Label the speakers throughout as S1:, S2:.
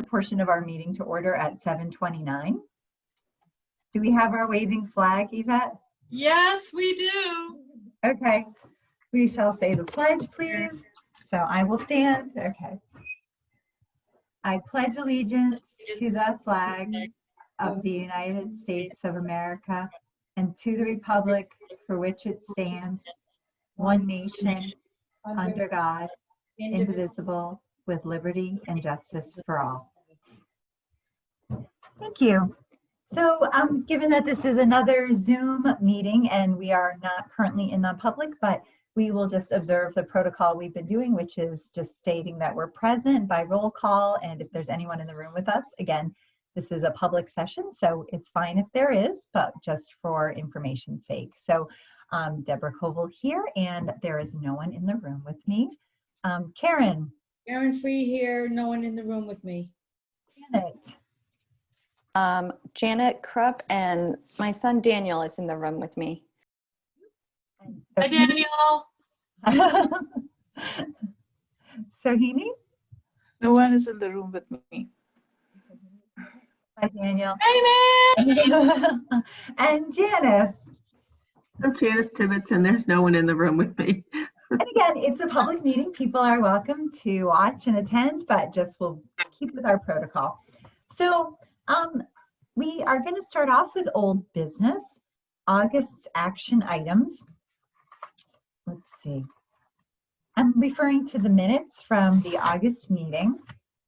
S1: portion of our meeting to order at 7:29. Do we have our waving flag, Yvette?
S2: Yes, we do.
S1: Okay, we shall say the pledge, please. So I will stand. Okay. I pledge allegiance to the flag of the United States of America and to the republic for which it stands, one nation, under God, indivisible, with liberty and justice for all. Thank you. So given that this is another Zoom meeting and we are not currently in non-public, but we will just observe the protocol we've been doing, which is just stating that we're present by roll call. And if there's anyone in the room with us, again, this is a public session, so it's fine if there is, but just for information's sake. So Deborah Koval here, and there is no one in the room with me. Karen.
S3: Karen Free here, no one in the room with me.
S1: Janet.
S4: Janet Krupp, and my son Daniel is in the room with me.
S2: Hi, Daniel.
S1: Sohini?
S5: No one is in the room with me.
S1: Hi, Daniel.
S2: Hey, man.
S1: And Janice.
S6: I'm Janice Tibbetson. There's no one in the room with me.
S1: And again, it's a public meeting. People are welcome to watch and attend, but just we'll keep with our protocol. So we are going to start off with old business, August's action items. Let's see. I'm referring to the minutes from the August meeting.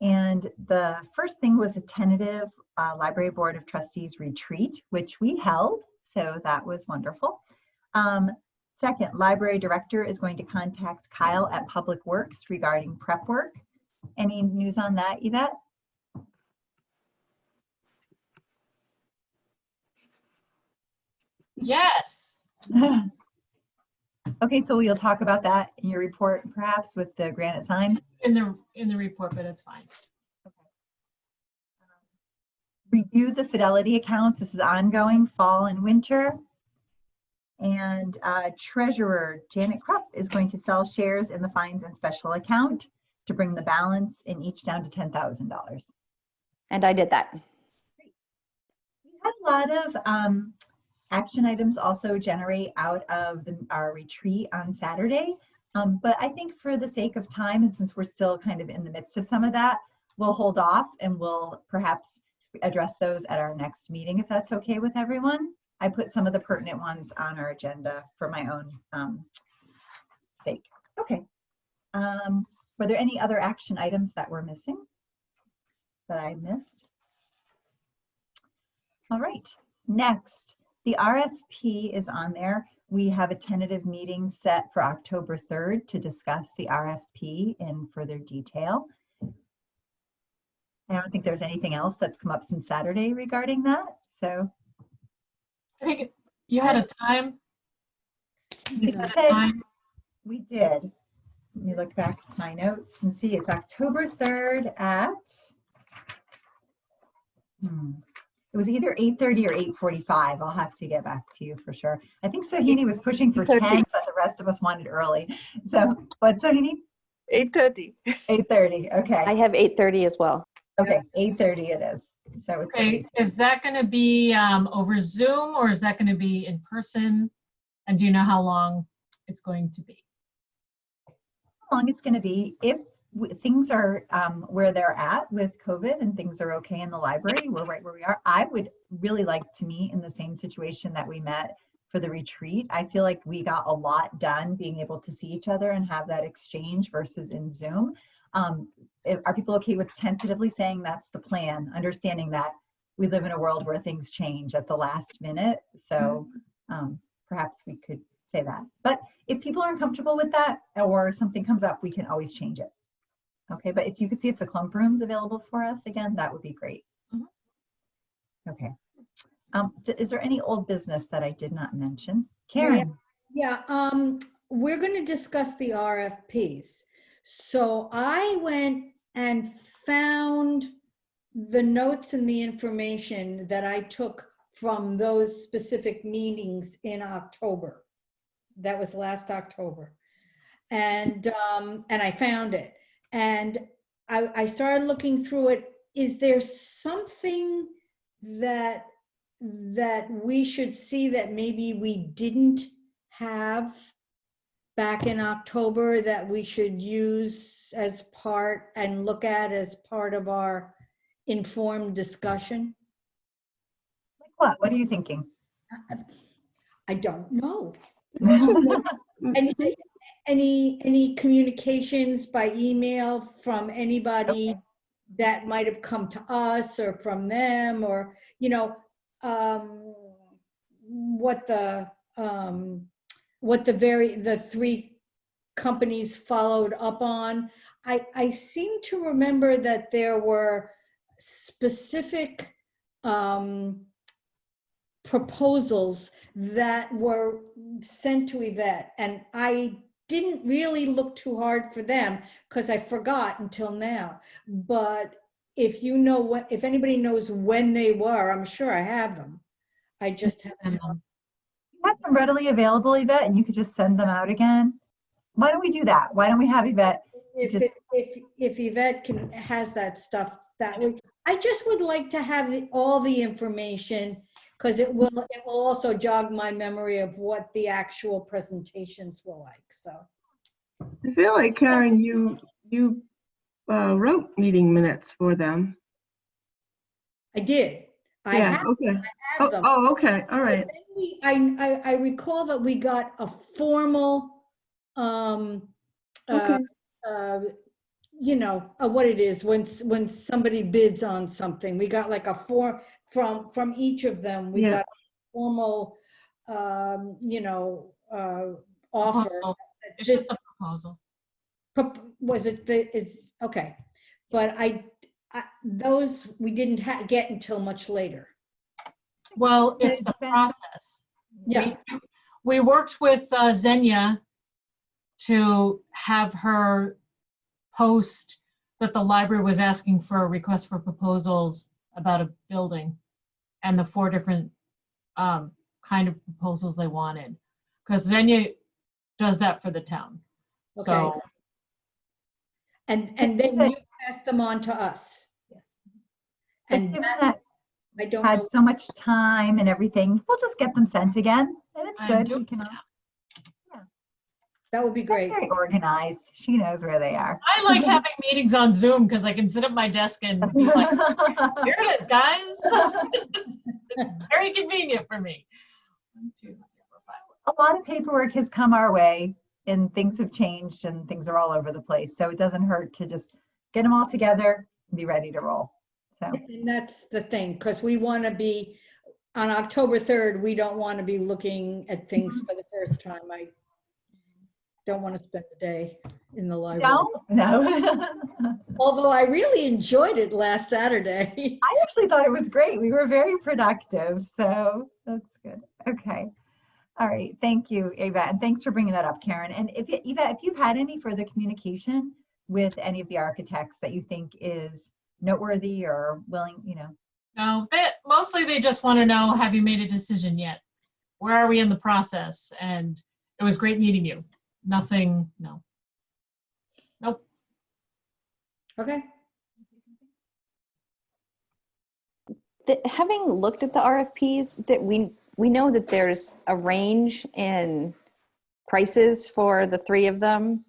S1: And the first thing was a tentative Library Board of Trustees retreat, which we held. So that was wonderful. Second, library director is going to contact Kyle at Public Works regarding prep work. Any news on that, Yvette?
S2: Yes.
S1: Okay, so we'll talk about that in your report, perhaps, with the granite sign.
S2: In the report, but it's fine.
S1: Review the fidelity accounts. This is ongoing, fall and winter. And treasurer Janet Krupp is going to sell shares in the fines and special account to bring the balance in each down to $10,000.
S4: And I did that.
S1: We had a lot of action items also generate out of our retreat on Saturday. But I think for the sake of time, and since we're still kind of in the midst of some of that, we'll hold off and we'll perhaps address those at our next meeting, if that's okay with everyone. I put some of the pertinent ones on our agenda for my own sake. Okay. Were there any other action items that were missing that I missed? All right. Next, the RFP is on there. We have a tentative meeting set for October 3rd to discuss the RFP in further detail. I don't think there's anything else that's come up since Saturday regarding that. So
S2: I think you had a time. You said a time.
S1: we did. Let me look back to my notes and see. It's October 3rd at, it was either 8:30 or 8:45. I'll have to get back to you for sure. I think Sohini was pushing for 10, but the rest of us wanted early. So what, Sohini?
S5: 8:30.
S1: 8:30, okay.
S4: I have 8:30 as well.
S1: Okay, 8:30 it is. So it's
S2: Okay. Is that going to be over Zoom or is that going to be in person? And do you know how long it's going to be?
S1: how long it's going to be. If things are where they're at with COVID and things are okay in the library, we're right where we are. I would really like to meet in the same situation that we met for the retreat. I feel like we got a lot done being able to see each other and have that exchange versus in Zoom. Are people okay with tentatively saying that's the plan, understanding that we live in a world where things change at the last minute? So perhaps we could say that. But if people aren't comfortable with that or something comes up, we can always change it. Okay, but if you could see if the clump room's available for us again, that would be great. Okay. Is there any old business that I did not mention? Karen?
S3: Yeah, we're going to discuss the RFPs. So I went and found the notes and the information that I took from those specific meetings in October. That was last October. And I found it. And I started looking through it is there something that we should see that maybe we didn't have back in October that we should use as part and look at as part of our informed discussion?
S1: What? What are you thinking?
S3: I don't know.
S6: Mhm.
S3: Any communications by email from anybody that might have come to us or from them, or, you know, what the three companies followed up on. I seem to remember that there were specific proposals that were sent to Yvette, and I didn't really look too hard for them because I forgot until now. But if you know what, if anybody knows when they were, I'm sure I have them. I just have
S2: And,
S1: You have them readily available, Yvette, and you could just send them out again. Why don't we do that? Why don't we have Yvette? Just-
S3: if Yvette has that stuff that way. I just would like to have all the information, because it will also jog my memory of what the actual presentations were like. So
S6: I feel like, Karen, you wrote meeting minutes for them.
S3: I did.
S6: Yeah, okay.
S3: Have them.
S6: Oh, okay, all right.
S3: I recall that we got a formal,
S6: Okay.
S3: you know, what it is when somebody bids on something. We got like a form from each of them. We
S6: Yeah.
S3: got a formal, you know, offer.
S2: proposal. It's
S3: This
S2: just a proposal.
S3: was it is okay, but I those we didn't get until much later.
S2: Well, it's the
S1: It's been-
S2: process.
S3: Yeah.
S2: We worked with Xenia to have her post that the library was asking for a request for proposals about a building and the 4 different kind of proposals they wanted. Because Xenia does that for the town.
S3: Okay.
S2: So,
S3: And then you pass them on to us.
S2: yes.
S3: And
S1: given
S3: that,
S1: that
S3: I don't
S1: had
S3: know.
S1: so much time and everything, we'll just get them sent again, and it's
S2: I'm
S1: good.
S2: doing
S1: We can.
S2: that.
S3: That would be great.
S1: Very organized. She knows where they are.
S2: I like having meetings on Zoom because I can sit at my desk and be like, here it is, guys. It's very convenient for me. 1, 2, 3, 4, 5.
S1: A lot of paperwork has come our way, and things have changed, and things are all over the place. So it doesn't hurt to just get them all together and be ready to roll. So
S3: And that's the thing, because we want to be, on October 3rd, we don't want to be looking at things for the first time. I don't want to spend the day in the library.
S1: don't no.
S3: Although I really enjoyed it last Saturday.
S1: I actually thought it was great. We were very productive, so that's good. Okay. All right. Thank you, Yvette. And thanks for bringing that up, Karen. And Yvette, if you've had any further communication with any of the architects that you think is noteworthy or willing, you know.
S2: No, mostly they just want to know, have you made a decision yet? Where are we in the process? And it was great meeting you. Nothing, no. Nope.
S3: Okay.
S4: Having looked at the RFPs, that we know that there's a range in prices for the 3 of them.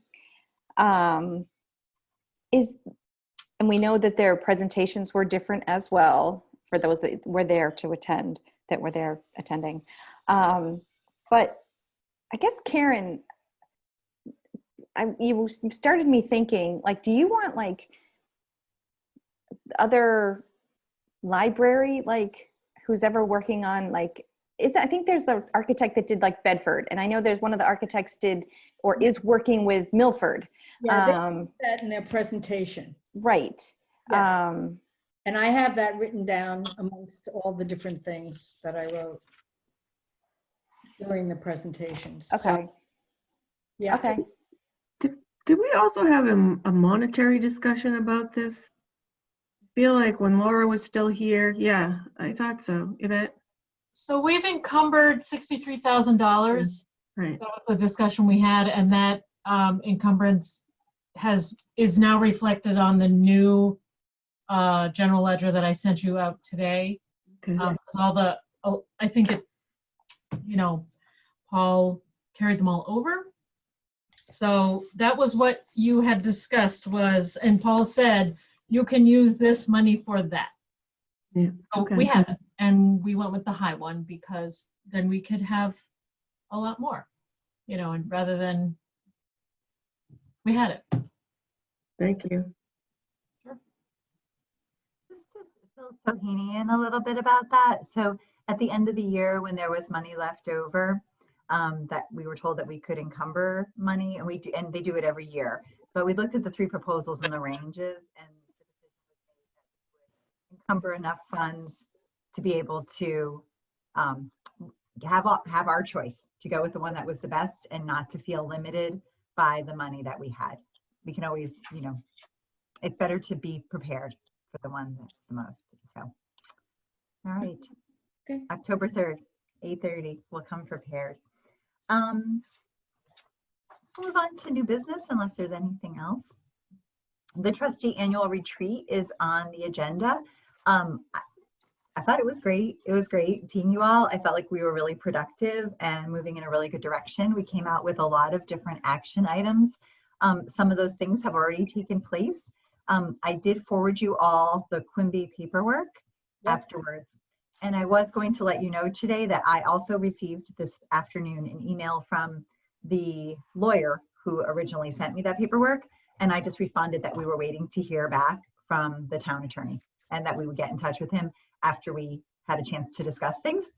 S4: And we know that their presentations were different as well for those that were there to attend, that were there attending. But I guess, Karen, you started me thinking, like, do you want like other library, like who's ever working on like, I think there's the architect that did like Bedford, and I know there's one of the architects did or is working with Milford.
S3: Yeah, they put that in their presentation.
S4: Right.
S3: Yes. And I have that written down amongst all the different things that I wrote during the presentations. So,
S4: Okay.
S3: yeah.
S4: Okay.
S6: Did we also have a monetary discussion about this? I feel like when Laura was still here, yeah, I thought so. Yvette?
S2: So we've encumbered $63,000.
S6: Right.
S2: That was the discussion we had, and that encumbrance is now reflected on the new general ledger that I sent you out today.
S6: Okay.
S2: I think it, Paul carried them all over. So that was what you had discussed was, and Paul said, you can use this money for that.
S6: Yeah.
S2: So
S6: Okay.
S2: we had it, and we went with the high one because then we could have a lot more, and rather than, we had it.
S6: Thank you.
S1: Just to fill Sohini in a little bit about that. So at the end of the year, when there was money left over, that we were told that we could encumber money, and and they do it every year. But we looked at the 3 proposals and the ranges, and the decision was made that we would encumber enough funds to be able to have our choice to go with the one that was the best, and not to feel limited by the money that we had. We can always, it's better to be prepared for the one that's the most. So, all right.
S3: Okay.
S1: October 3rd, 8:30. We'll come prepared. We'll move on to new business unless there's anything else. The trustee annual retreat is on the agenda. I thought it was great. It was great seeing you all. I felt like we were really productive and moving in a really good direction. We came out with a lot of different action items. Some of those things have already taken place. I did forward you all the Quimby paperwork afterwards. And I was going to let you know today that I also received this afternoon an email from the lawyer who originally sent me that paperwork. And I just responded that we were waiting to hear back from the town attorney and that we would get in touch with him after we had a chance to discuss things.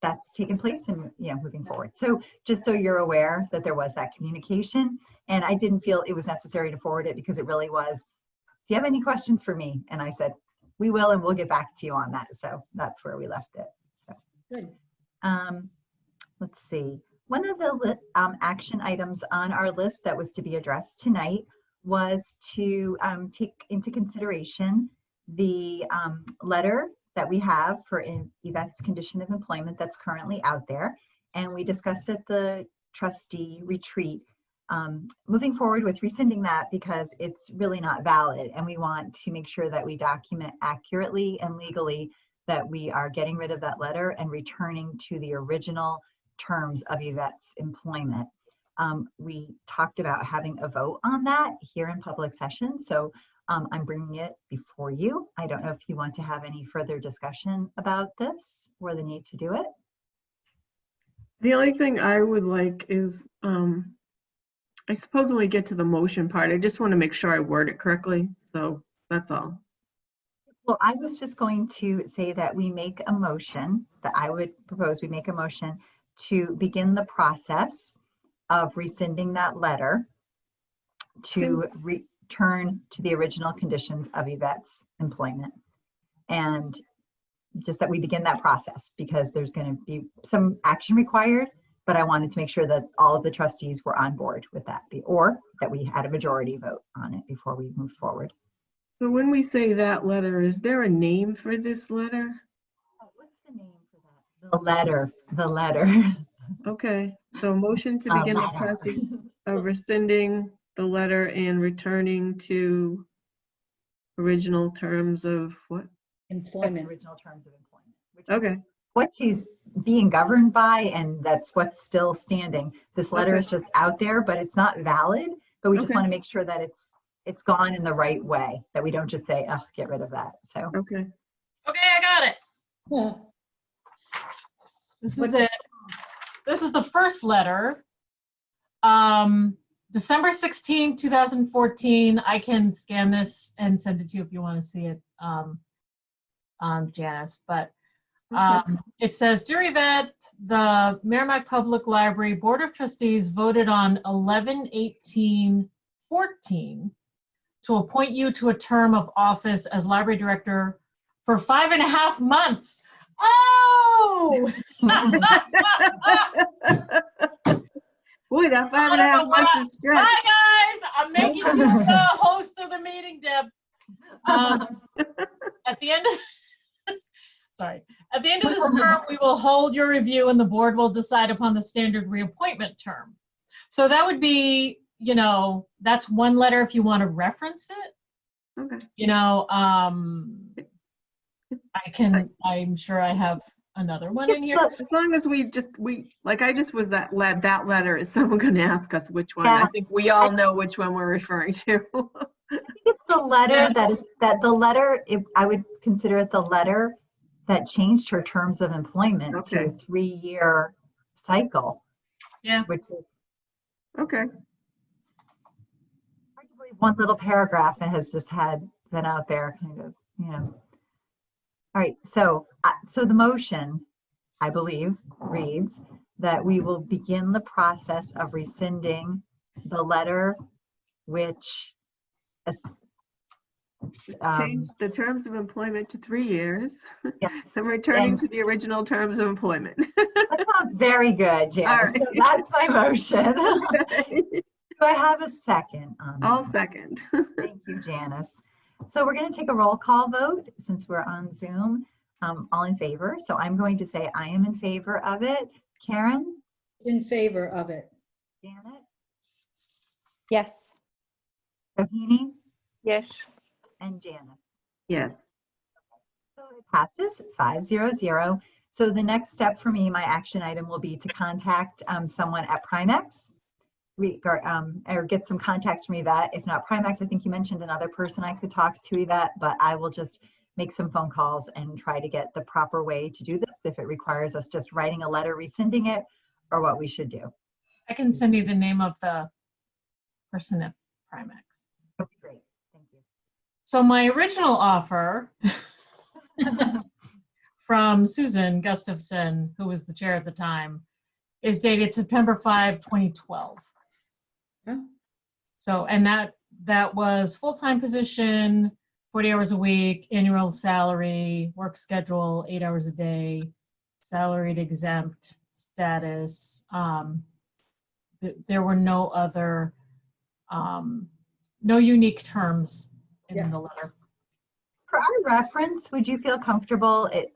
S1: That's taken place and moving forward. So just so you're aware that there was that communication, and I didn't feel it was necessary to forward it because it really was, do you have any questions for me? And I said, we will, and we'll get back to you on that. So that's where we left it. So,
S3: Good.
S1: Let's see. One of the action items on our list that was to be addressed tonight was to take into consideration the letter that we have for Yvette's condition of employment that's currently out there. And we discussed at the trustee retreat moving forward with rescinding that because it's really not valid. And we want to make sure that we document accurately and legally that we are getting rid of that letter and returning to the original terms of Yvette's employment. We talked about having a vote on that here in public session. So I'm bringing it before you. I don't know if you want to have any further discussion about this or the need to do it.
S6: The only thing I would like is, I suppose when we get to the motion part, I just want to make sure I word it correctly. So that's all.
S1: Well, I was just going to say that we make a motion, that I would propose we make a motion to begin the process of rescinding that letter to return to the original conditions of Yvette's employment. And just that we begin that process because there's going to be some action required, but I wanted to make sure that all of the trustees were on board with that, or that we had a majority vote on it before we move forward.
S6: So when we say that letter, is there a name for this letter?
S1: Oh, what's the name for that? The letter.
S6: Okay, so motion to begin the process of rescinding the letter and returning to original terms of what?
S3: Employment.
S1: Original terms of employment. Which
S6: Okay,
S1: is what she's being governed by, and that's what's still standing. This letter is just out there, but it's not valid. But we just
S6: Okay.
S1: want to make sure that it's gone in the right way, that we don't just say, oh, get rid of that. So
S6: okay.
S2: Okay, I got it.
S3: Yeah.
S2: This is it. This is the first letter. December 16, 2014. I can scan this and send it to you if you want to see it, Janice. But it says, Dear Yvette, the Merrimack Public Library Board of Trustees voted on 11/18/14 to appoint you to a term of office as library director for 5.5 months. Oh!
S6: Boy, that 5.5 months is stretched.
S2: Hi guys, I'm making you the host of the meeting, Deb. At the end of, at the end of this term, we will hold your review and the board will decide upon the standard reappointment term. So that would be, that's one letter if you want to reference it.
S6: Okay.
S2: You know, I'm sure I have another one in here.
S6: As long as like I just was that letter, is someone going to ask us which one?
S1: Yeah.
S6: I think we all know which one we're referring to.
S1: I think it's the letter
S2: Yeah.
S1: the letter, I would consider it the letter that changed her terms of employment to a
S6: Okay.
S1: 3-year cycle,
S2: Yeah.
S1: which is
S6: Okay.
S1: arguably one little paragraph and has just been out there kind of, All right, so the motion, I believe, reads that we will begin the process of rescinding the letter which
S6: Change the terms of employment to 3 years
S1: yes,
S6: and returning
S1: and
S6: to the original terms of employment.
S1: that sounds very good, Janice.
S6: All right.
S1: So that's my motion.
S6: Okay.
S1: Do I have a second on
S6: I'll
S1: that?
S6: second.
S1: Thank you, Janice. So we're going to take a roll call vote since we're on Zoom. All in favor. So I'm going to say I am in favor of it. Karen,
S3: In favor of it.
S1: Janet,
S4: Yes.
S1: Rohini,
S5: Yes.
S1: and Janice.
S6: Yes.
S1: So it passes 500. So the next step for me, my action item will be to contact someone at Primex or get some contacts from Yvette. If not Primex, I think you mentioned another person I could talk to, Yvette, but I will just make some phone calls and try to get the proper way to do this if it requires us just writing a letter rescinding it or what we should do.
S2: I can send you the name of the person at Primex.
S1: That'd be great. Thank
S2: So my original offer
S1: you.
S2: from Susan Gustafson, who was the chair at the time, is dated September 5, 2012.
S3: Huh?
S2: So, and that was full-time position, 40 hours a week, annual salary, work schedule, 8 hours a day, salaried exempt status. There were no other, no unique terms in
S3: Yeah.
S2: the letter.
S1: For our reference, would you feel comfortable? It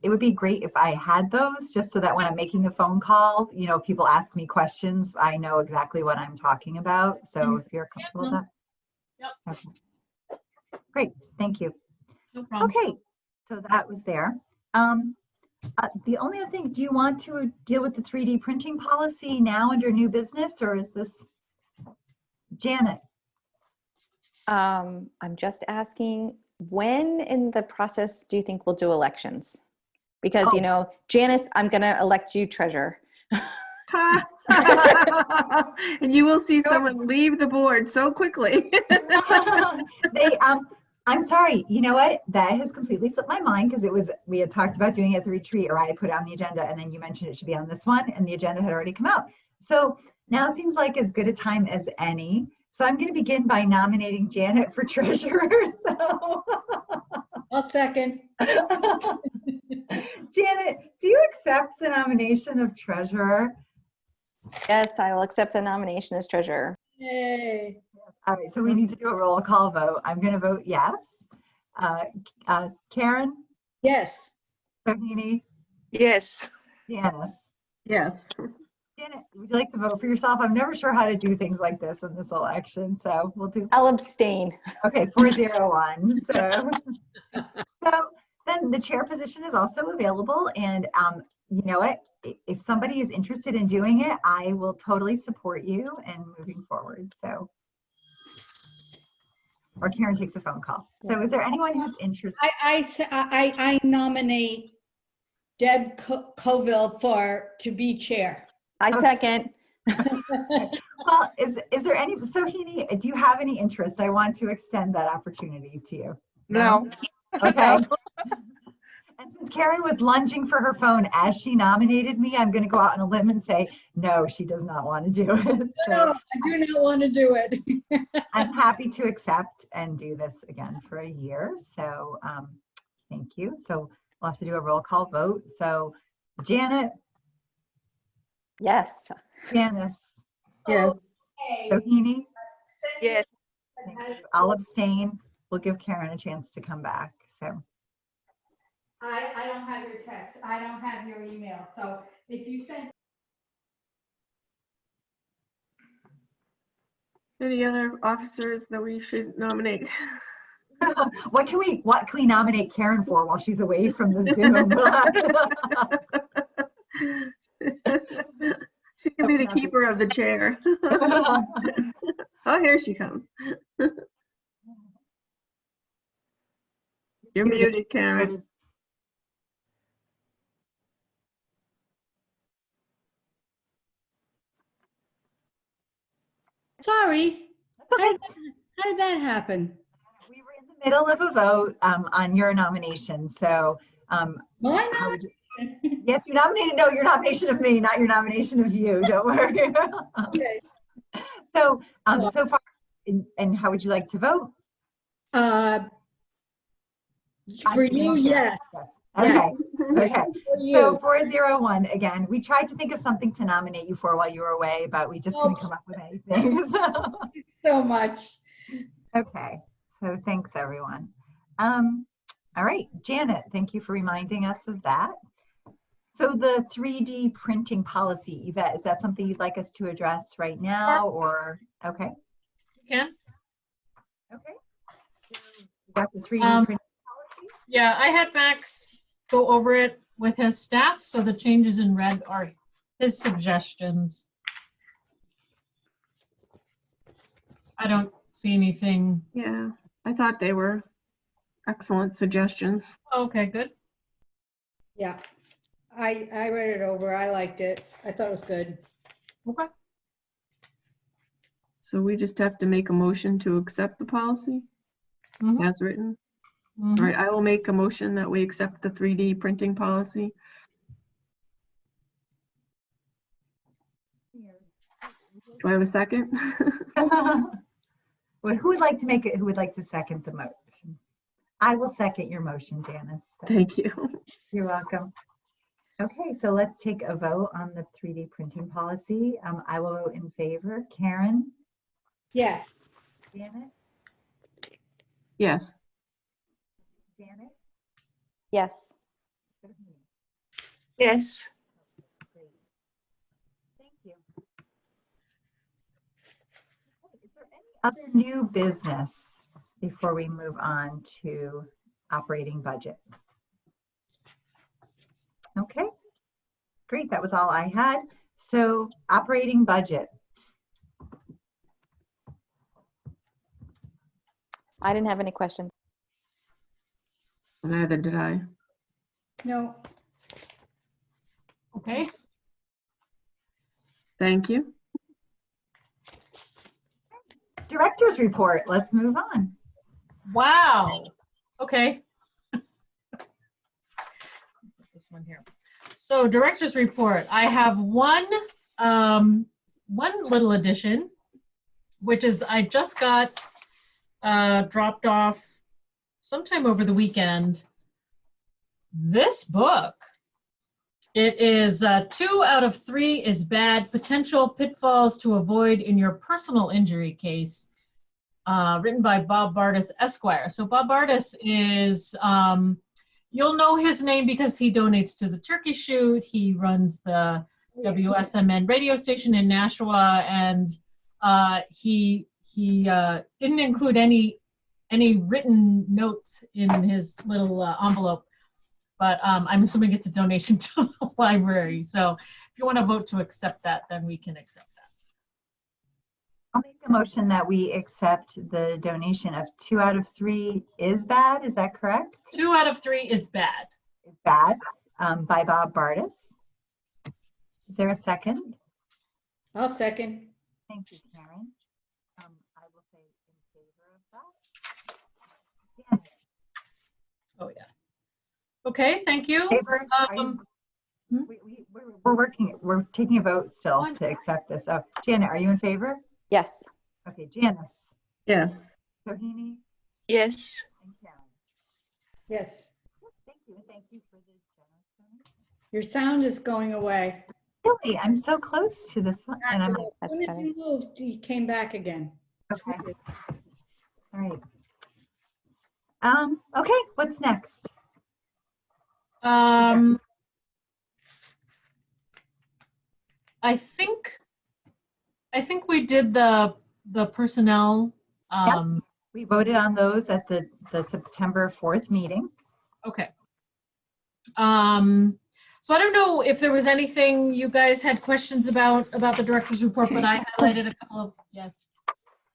S1: would be great if I had those, just so that when I'm making a phone call, if people ask me questions, I know exactly what I'm talking about. So if you're comfortable with that.
S2: Yep.
S1: Okay. Great, thank you.
S2: No problem.
S1: Okay, so that was there. The only other thing, do you want to deal with the 3D printing policy now under new business, or is this Janet?
S4: I'm just asking, when in the process do you think we'll do elections? Because, Janice, I'm going to elect you treasurer.
S6: And you will see someone leave the board so quickly.
S1: I'm sorry, you know what? That has completely slipped my mind because we had talked about doing it at the retreat, or I had put it on the agenda, and then you mentioned it should be on this one, and the agenda had already come out. So now seems like as good a time as any. So I'm going to begin by nominating Janet for treasurer. So
S3: I'll second.
S1: Janet, do you accept the nomination of treasurer?
S4: Yes, I will accept the nomination as treasurer.
S3: Yay.
S1: All right, so we need to do a roll call vote. I'm going to vote yes. Karen,
S3: Yes.
S1: Sohini,
S5: Yes.
S1: Janice.
S6: Yes.
S1: Janet, would you like to vote for yourself? I'm never sure how to do things like this in this election, so we'll do.
S4: I'll abstain.
S1: Okay, 401. So then the chair position is also available, and you know what? If somebody is interested in doing it, I will totally support you and moving forward. So, or Karen takes a phone call. So, is there anyone who's interested?
S3: I nominate Deb Coville to be chair.
S4: I second.
S1: Well, is there any? So, Heaney, do you have any interest? I want to extend that opportunity to you.
S5: No.
S1: Okay. And since Karen was lunging for her phone as she nominated me, I'm going to go out on a limb and say, no, she does not want to do it. So
S3: No, I do not want to do it.
S1: I'm happy to accept and do this again for a year. So thank you. So we'll have to do a roll call vote. So Janet,
S4: Yes.
S1: Janice,
S6: Yes.
S1: Sohini,
S5: Yes.
S1: I'll abstain. We'll give Karen a chance to come back. So.
S3: I don't have your text. I don't have your email. So if you send.
S6: Any other officers that we should nominate?
S1: What can we nominate Karen for while she's away from the Zoom?
S6: She can be the keeper of the chair. Oh, here she comes. You're muted, Karen.
S3: Sorry.
S1: That's okay.
S3: How did that happen?
S1: We were in the middle of a vote on your nomination. So,
S3: Why
S1: how
S3: not?
S1: would you- yes, you nominated. No, your nomination of me, not your nomination of you. Don't worry.
S3: Okay.
S1: So, so far, and how would you like to vote?
S3: For you, yes.
S1: Okay. Okay.
S3: For
S1: So
S3: you.
S1: 401 again. We tried to think of something to nominate you for while you were away, but we just couldn't come up with anything. So.
S3: Thank you so much.
S1: Okay. So thanks everyone. All right, Janet, thank you for reminding us of that. So the 3D printing policy, Yvette, is that something you'd like us to address right now or, okay?
S2: Okay.
S1: Okay. You got the 3D printing policy?
S2: Yeah, I had Max go over it with his staff, so the changes in red are his suggestions. I don't see anything.
S6: Yeah, I thought they were excellent suggestions.
S2: Okay, good.
S3: Yeah. I read it over. I liked it. I thought it was good.
S2: Okay.
S6: So we just have to make a motion to accept the policy
S2: Mhm.
S6: as written.
S2: Mhm.
S6: All right, I will make a motion that we accept the 3D printing policy. Do I have a second?
S1: Well, who would like to make it? Who would like to second the motion? I will second your motion, Janice.
S6: Thank you.
S1: You're welcome. Okay, so let's take a vote on the 3D printing policy. I will vote in favor. Karen?
S3: Yes.
S1: Janet?
S6: Yes.
S1: Janet?
S4: Yes.
S5: Yes.
S1: Great. Thank you. Okay, is there any other new business before we move on to operating budget? Okay, great. That was all I had. So operating budget.
S4: I didn't have any questions.
S6: Neither did I.
S3: No.
S2: Okay.
S6: Thank you.
S1: Director's report. Let's move on.
S2: Wow. Okay. This one here. So director's report. I have one little addition, which is I just got dropped off sometime over the weekend. This book. It is 2 out of 3 is bad, potential pitfalls to avoid in your personal injury case, written by Bob Bardis, Esquire. So Bob Bardis is, you'll know his name because he donates to the Turkey Shoot. He runs the WSMN radio station in Nashua, and he didn't include any written notes in his little envelope. But I'm assuming it's a donation to the library. So if you want to vote to accept that, then we can accept that.
S1: I'll make a motion that we accept the donation of 2 out of 3 is bad. Is that correct?
S2: 2 out of 3 is bad.
S1: Is bad by Bob Bardis. Is there a second?
S3: I'll second.
S1: Thank you, Karen. I will say in favor of that.
S2: Oh, yeah. Okay, thank you.
S1: Favor? We're taking a vote still to accept this. Oh, Janet, are you in favor?
S4: Yes.
S1: Okay, Janice.
S6: Yes.
S1: Sohini?
S5: Yes.
S1: And Karen.
S3: Yes.
S1: Thank you. Thank you for the generous donation.
S3: Your sound is going away.
S1: Really, I'm so close to the front and I'm
S3: As soon as you moved, you came back again.
S1: okay. All right. Okay, what's next?
S2: I think we did the personnel.
S1: We voted on those at the September 4th meeting.
S2: Okay. So I don't know if there was anything you guys had questions about the director's report, but I highlighted a couple of, yes.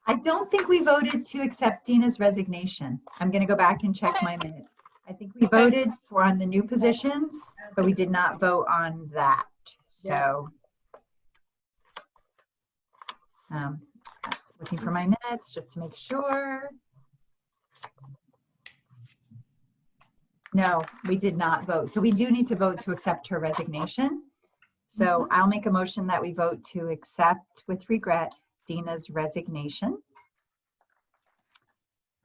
S1: I don't think we voted to accept Dina's resignation. I'm going to go back and check my minutes. I think we voted for on the new positions, but we did not vote on that. So, looking for my minutes just to make sure. No, we did not vote. So we do need to vote to accept her resignation. So I'll make a motion that we vote to accept with regret Dina's resignation.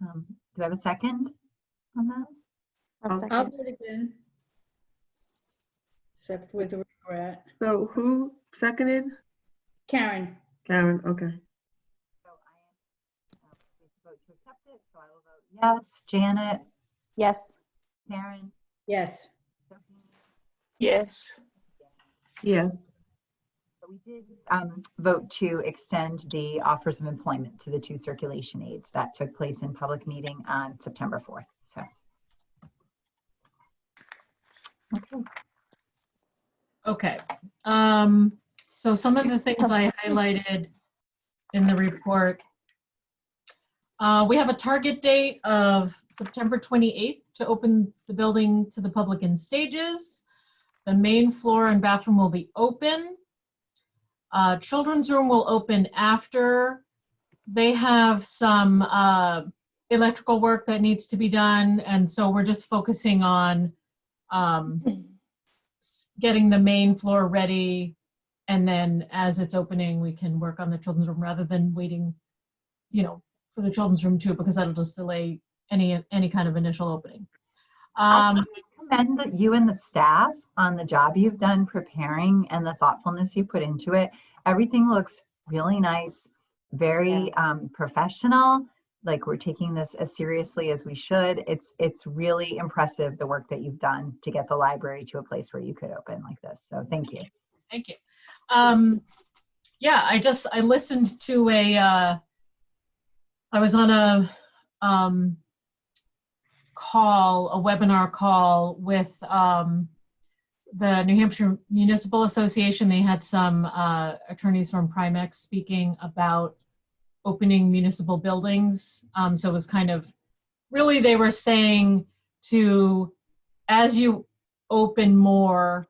S1: Do I have a second on that?
S4: I'll
S3: I'll
S4: second.
S3: do it again. Except with regret.
S6: So who seconded?
S3: Karen,
S6: Karen, okay.
S1: So I am vote to accept it. So I will vote yes. Janet,
S4: Yes.
S1: Karen,
S3: yes.
S1: Sophie.
S5: Yes.
S6: Yes.
S1: So we did vote to extend the offers of employment to the 2 circulation aides. That took place in public meeting on September 4th. So, okay.
S2: Okay. So some of the things I highlighted in the report. We have a target date of September 28th to open the building to the public in stages. The main floor and bathroom will be open. Children's room will open after. They have some electrical work that needs to be done, and so we're just focusing on getting the main floor ready, and then as it's opening, we can work on the children's room rather than waiting, for the children's room too, because that'll just delay any kind of initial opening.
S1: I commend you and the staff on the job you've done preparing and the thoughtfulness you put into it. Everything looks really nice, very professional. Like we're taking this as seriously as we should. It's really impressive the work that you've done to get the library to a place where you could open like this. So thank you.
S2: Thank you. Yeah, I listened to I was on a webinar call with the New Hampshire Municipal Association. They had some attorneys from Primex speaking about opening municipal buildings. So it was kind of, really they were saying to, as you open more,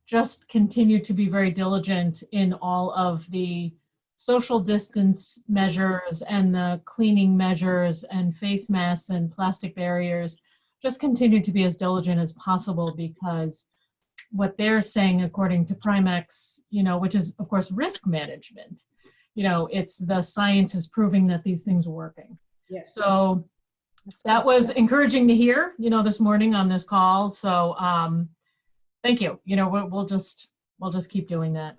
S2: just continue to be very diligent in all of the social distance measures and the cleaning measures and face masks and plastic barriers. Just continue to be as diligent as possible, because what they're saying, according to Primex, which is of course risk management, it's the science is proving that these things are working.
S3: Yes.
S2: So that was encouraging to hear, this morning on this call. So thank you. We'll just keep doing that.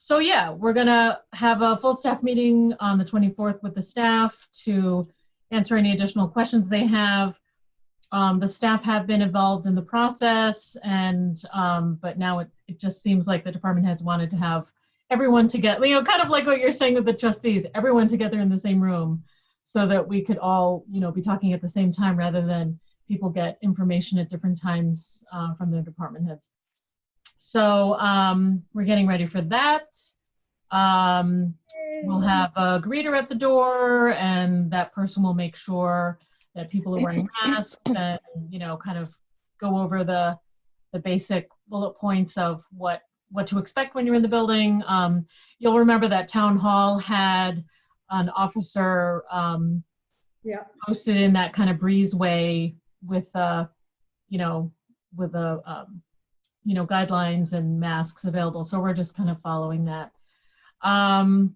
S2: So yeah, we're gonna have a full staff meeting on the 24th with the staff to answer any additional questions they have. The staff have been involved in the process, and but now it just seems like the department heads wanted to have everyone together, kind of like what you're saying with the trustees, everyone together in the same room, so that we could all, be talking at the same time rather than people get information at different times from their department heads. So we're getting ready for that. We'll have a greeter at the door, and that person will make sure that people are wearing masks and, kind of go over the basic bullet points of what to expect when you're in the building. You'll remember that town hall had an officer posted in that kind of breezeway with guidelines and masks available. So we're just kind of following that. I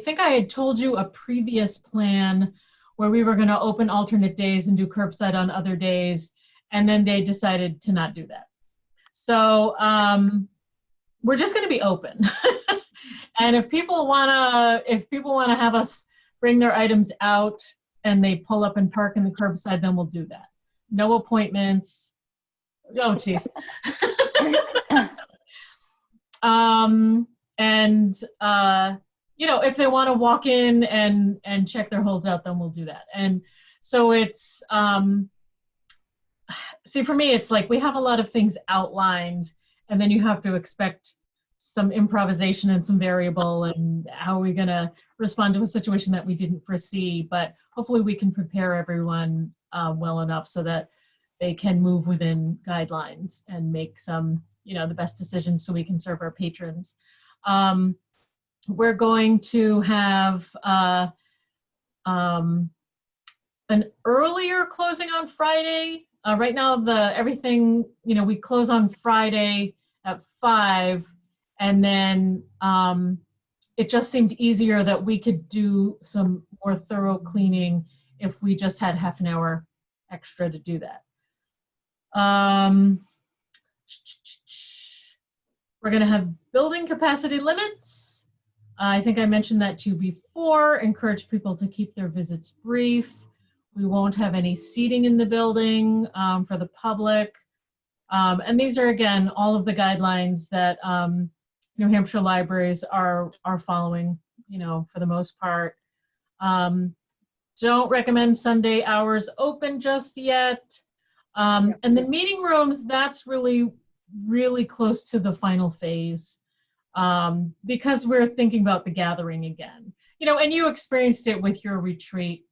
S2: think I had told you a previous plan where we were going to open alternate days and do curbside on other days, and then they decided to not do that. So we're just going to be open. And if people want to have us bring their items out and they pull up and park in the curbside, then we'll do that. No appointments. Oh, geez. if they want to walk in and check their holds out, then we'll do that. And so it's, see, for me, it's like we have a lot of things outlined, and then you have to expect some improvisation and some variable, and how are we going to respond to a situation that we didn't foresee. But hopefully we can prepare everyone well enough so that they can move within guidelines and make some, the best decisions so we can serve our patrons. We're going to have an earlier closing on Friday. Right now, everything, we close on Friday at 5, and then it just seemed easier that we could do some more thorough cleaning if we just had half an hour extra to do that. We're going to have building capacity limits. I think I mentioned that to you before. Encourage people to keep their visits brief. We won't have any seating in the building for the public. And these are, again, all of the guidelines that New Hampshire libraries are following, for the most part. Don't recommend Sunday hours open just yet. And the meeting rooms, that's really, really close to the final phase, because we're thinking about the gathering again. And you experienced it with your retreat,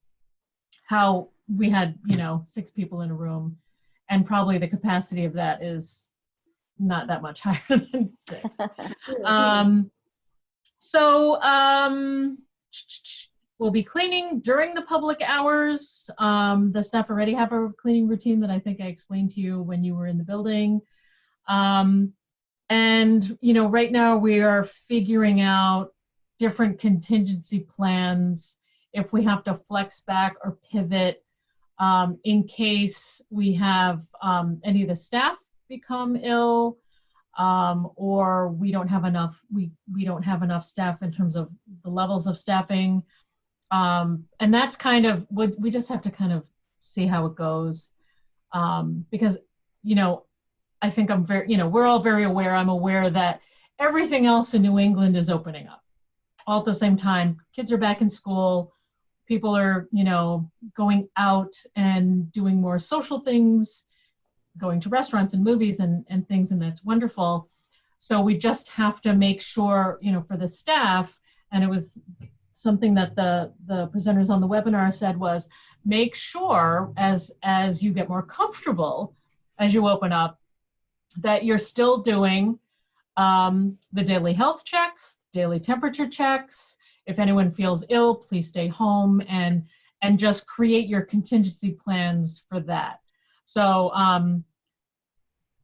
S2: how we had, 6 people in a room, and probably the capacity of that is not that much higher than 6. We'll be cleaning during the public hours. The staff already have a cleaning routine that I think I explained to you when you were in the building. And, right now we are figuring out different contingency plans if we have to flex back or pivot in case we have any of the staff become ill, or we don't have enough, we don't have enough staff in terms of the levels of staffing. And that's kind of what we just have to kind of see how it goes. Because, I think I'm very, we're all very aware, I'm aware that everything else in New England is opening up all at the same time. Kids are back in school. People are, going out and doing more social things, going to restaurants and movies and things, and that's wonderful. So we just have to make sure, for the staff, and it was something that the presenters on the webinar said was, make sure as you get more comfortable, as you open up, that you're still doing the daily health checks, daily temperature checks. If anyone feels ill, please stay home, and just create your contingency plans for that. So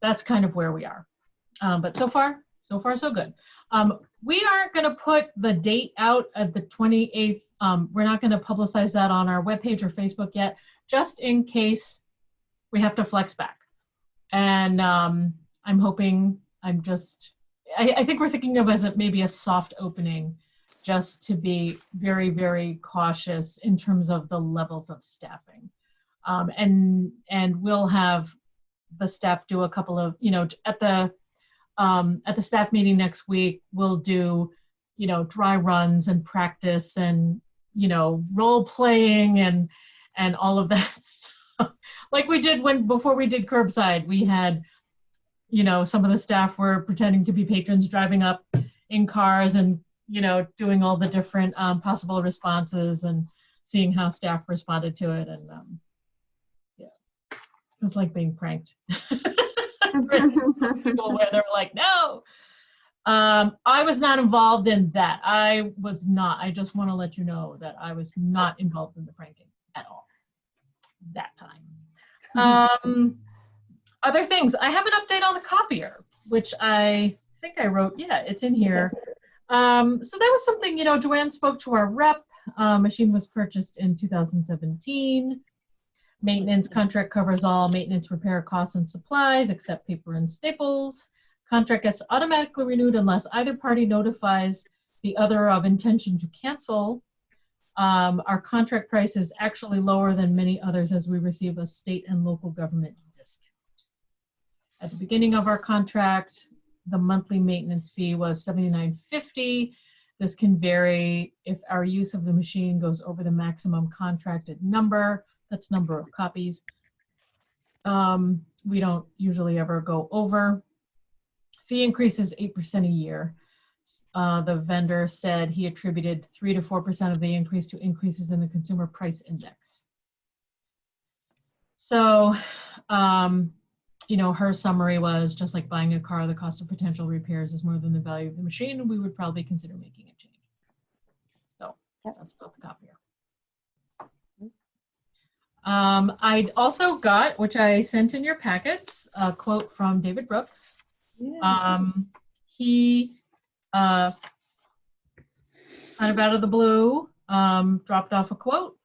S2: that's kind of where we are. But so far, so good. We aren't going to put the date out at the 28th. We're not going to publicize that on our webpage or Facebook yet, just in case we have to flex back. And I'm hoping, I think we're thinking of as maybe a soft opening, just to be very, very cautious in terms of the levels of staffing. And we'll have the staff do a couple of, at the staff meeting next week, we'll do, dry runs and practice and, role playing and all of that stuff. Like we did before we did curbside, we had, some of the staff were pretending to be patrons driving up in cars and, doing all the different possible responses and seeing how staff responded to it. And yeah, it was like being pranked. People where they were like, no. I was not involved in that. I just want to let you know that I was not involved in the pranking at all that time. Other things, I have an update on the copier, which I think I wrote, yeah, it's in here. So that was something, Joanne spoke to our rep. Machine was purchased in 2017. Maintenance contract covers all maintenance, repair costs, and supplies except paper and staples. Contract gets automatically renewed unless either party notifies the other of intention to cancel. Our contract price is actually lower than many others as we receive a state and local government discount. At the beginning of our contract, the monthly maintenance fee was $79.50. This can vary if our use of the machine goes over the maximum contracted number. That's number of copies. We don't usually ever go over. Fee increase is 8% a year. The vendor said he attributed 3 to 4% of the increase to increases in the consumer price index. So, you know, her summary was, just like buying a car, the cost of potential repairs is more than the value of the machine, and we would probably consider making a change. So that's about the copier. I also got, which I sent in your packets, a quote from David Brooks. He kind of out of the blue dropped off a quote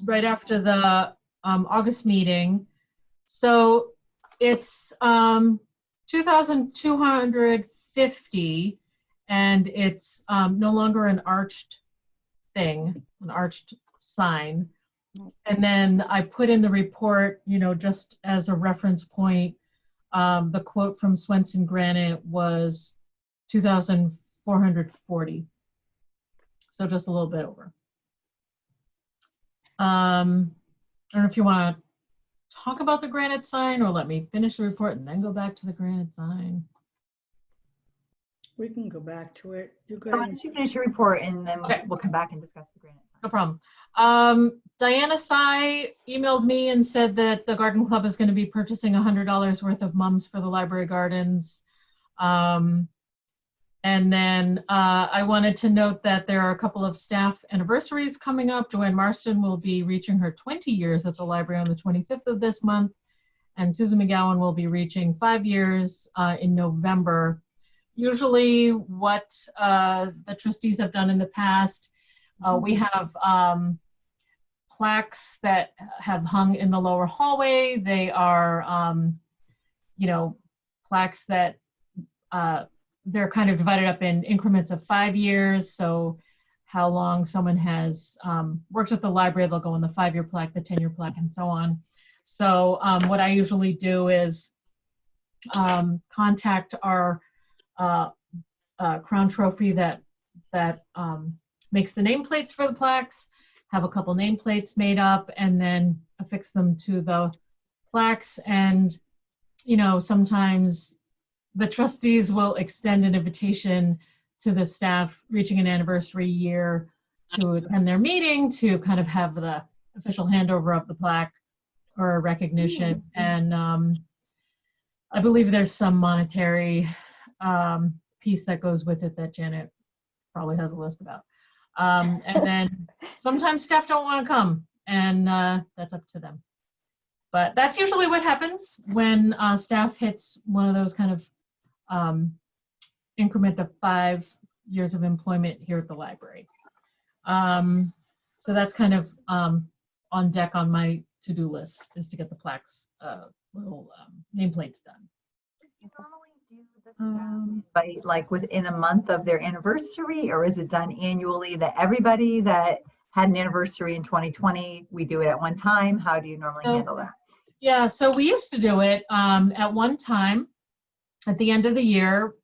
S2: right after the August meeting. So it's $2,250, and it's no longer an arched thing, an arched sign. And then I put in the report, you know, just as a reference point, the quote from Swenson Granite was $2,440. So just a little bit over. I don't know if you want to talk about the granite sign or let me finish the report and then go back to the granite sign.
S3: We can go back to it. You go
S1: Why
S3: ahead.
S1: don't you finish your report and then
S2: Okay.
S1: we'll come back and discuss the granite.
S2: No problem. Diana Sy emailed me and said that the garden club is going to be purchasing $100 worth of mums for the library gardens. And then I wanted to note that there are a couple of staff anniversaries coming up. Joanne Marston will be reaching her 20 years at the library on the 25th of this month, and Susan McGowan will be reaching 5 years in November. Usually what the trustees have done in the past, we have plaques that have hung in the lower hallway. They are, you know, plaques that they're kind of divided up in increments of 5 years. So how long someone has worked at the library, they'll go on the 5-year plaque, the 10-year plaque, and so on. So what I usually do is contact our Crown Trophy that makes the nameplates for the plaques, have a couple nameplates made up, and then affix them to the plaques. And, you know, sometimes the trustees will extend an invitation to the staff reaching an anniversary year to attend their meeting to kind of have the official handover of the plaque or recognition. And I believe there's some monetary piece that goes with it that Janet probably has a list about. And then sometimes staff don't want to come, and that's up to them. But that's usually what happens when staff hits one of those kind of increment of 5 years of employment here at the library. So that's kind of on deck on my to-do list, is to get the plaques, little nameplates done.
S1: But like within a month of their anniversary, or is it done annually that everybody that had an anniversary in 2020, we do it at one time? How do you normally handle that?
S2: Yeah, so we used to do it at one time. At the end of the year,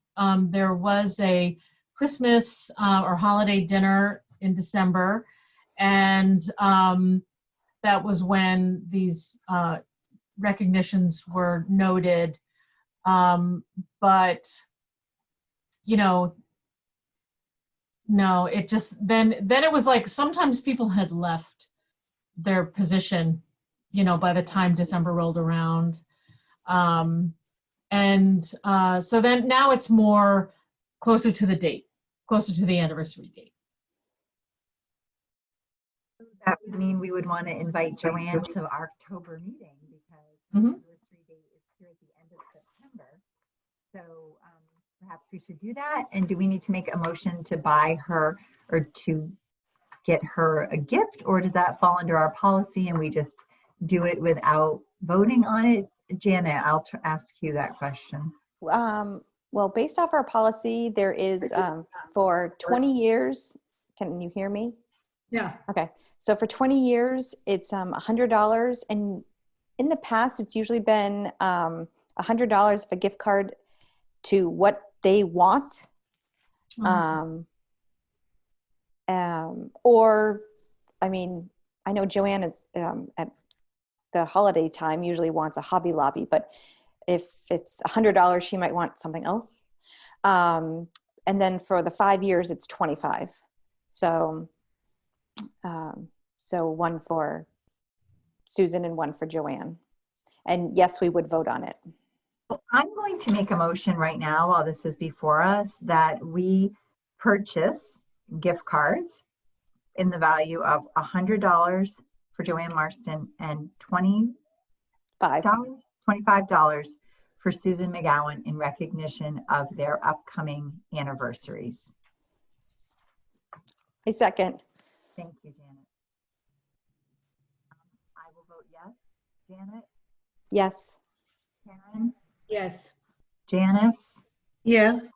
S2: there was a Christmas or holiday dinner in December, and that was when these recognitions were noted. But, you know, no, it just, then it was like sometimes people had left their position, you know, by the time December rolled around. So then now it's more closer to the date, closer to the anniversary date.
S1: That would mean we would want to invite Joanne to our October meeting, because the
S2: Mhm.
S1: anniversary date is here at the end of September. So perhaps we should do that. And do we need to make a motion to buy her or to get her a gift, or does that fall under our policy and we just do it without voting on it? Janet, I'll ask you that question.
S4: Well, based off our policy, there is for 20 years. Can you hear me?
S3: Yeah.
S4: Okay. So for 20 years, it's $100. And in the past, it's usually been $100 of a gift card to what they want Um, or, I mean, I know Joanne is at the holiday time usually wants a Hobby Lobby, but if it's $100, she might want something else. And then for the 5 years, it's 25. So, so one for Susan and one for Joanne. And yes, we would vote on it.
S1: Well, I'm going to make a motion right now while this is before us that we purchase gift cards in the value of $100 for Joanne Marston and
S4: Five.
S1: $25 for Susan McGowan in recognition of their upcoming anniversaries.
S4: A second.
S1: Thank you, Janet. I will vote yes. Janet?
S4: Yes.
S1: Karen?
S3: Yes.
S1: Janice?
S6: Yes.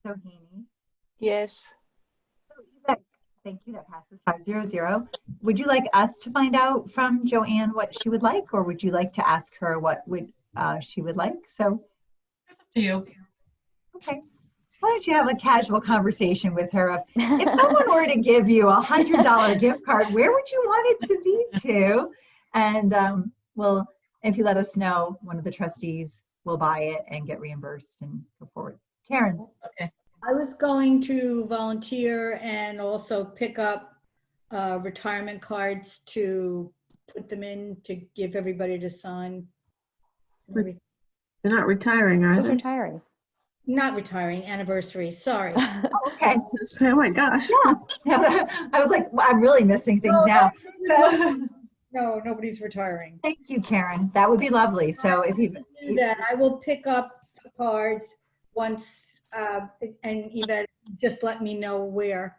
S1: Sohini?
S5: Yes.
S1: So Yvette, thank you. That passes 500. Would you like us to find out from Joanne what she would like, or would you like to ask her what would she would like? So,
S2: It's up to you.
S1: okay. Why don't you have a casual conversation with her? If someone were to give you $100 gift card, where would you want it to be to? And well, if you let us know, one of the trustees will buy it and get reimbursed and go forward. Karen.
S2: Okay.
S3: I was going to volunteer and also pick up retirement cards to put them in to give everybody to sign.
S6: They're not retiring, are
S4: Who's
S6: they?
S4: retiring?
S3: Not retiring, anniversary, sorry.
S1: Okay.
S6: Oh my gosh.
S1: Yeah. I was like, well, I'm really missing things now. So,
S3: No, nobody's retiring.
S1: thank you, Karen. That would be lovely. So if you
S3: Do that. I will pick up the cards once, and Yvette, just let me know where.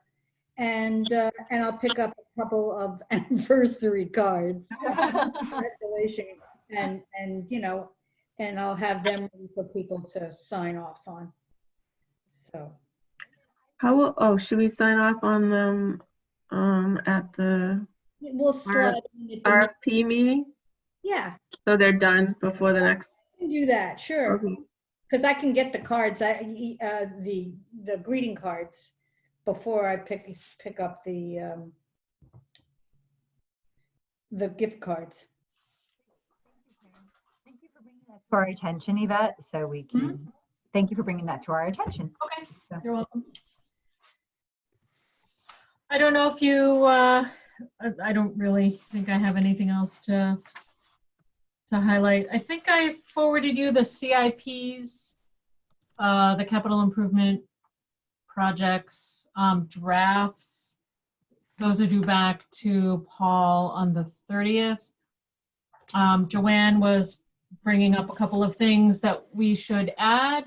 S3: And I'll pick up a couple of anniversary cards. Congratulations. And you know, and I'll have them ready for people to sign off on. So.
S6: Should we sign off on them at the
S3: We'll slide in at the
S6: RFP meeting?
S3: Yeah,
S6: So they're done before the next?
S3: I can do that, sure.
S6: Okay.
S3: Because I can get the cards, the greeting cards before I pick up the gift cards.
S1: Thank you for bringing that to our attention, Yvette, so we can, thank you for bringing that to our attention.
S2: Okay.
S1: So-
S2: You're welcome. I don't know if you, I don't really think I have anything else to highlight. I think I forwarded you the CIPs, the capital improvement projects drafts. Those are due back to Paul on the 30th. Joanne was bringing up a couple of things that we should add.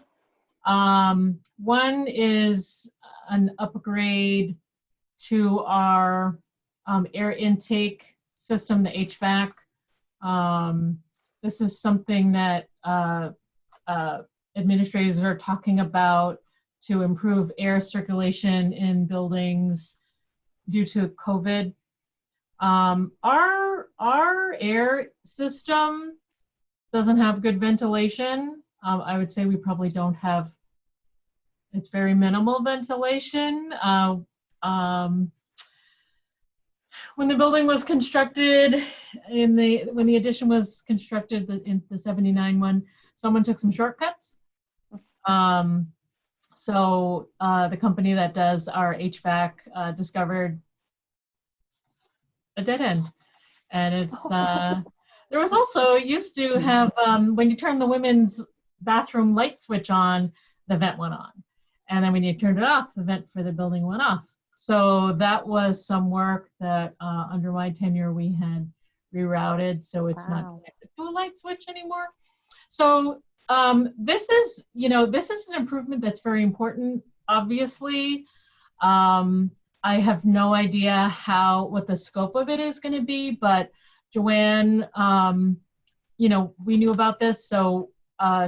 S2: One is an upgrade to our air intake system, the HVAC. This is something that administrators are talking about to improve air circulation in buildings due to COVID. Our air system doesn't have good ventilation. I would say we probably don't have, it's very minimal ventilation. When the building was constructed, when the addition was constructed in the 79 one, someone took some shortcuts. So the company that does our HVAC discovered a dead end. And it's, there was also, used to have, when you turn the women's bathroom light switch on, the vent went on. And then when you turned it off, the vent for the building went off. So that was some work that under my tenure we had rerouted, so it's not connected to a light switch anymore. So this is, this is an improvement that's very important, obviously. I have no idea what the scope of it is going to be, but Joanne, we knew about this, so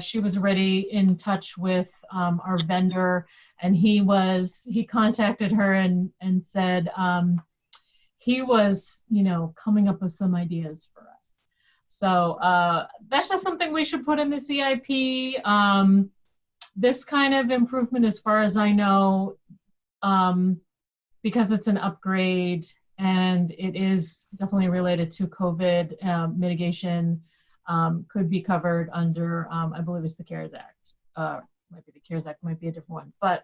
S2: she was already in touch with our vendor, and he contacted her and said he was, coming up with some ideas for us. So that's just something we should put in the CIP. This kind of improvement, as far as I know, because it's an upgrade and it is definitely related to COVID mitigation, could be covered under, I believe it's the CARES Act. Might be the CARES Act, might be a different one. But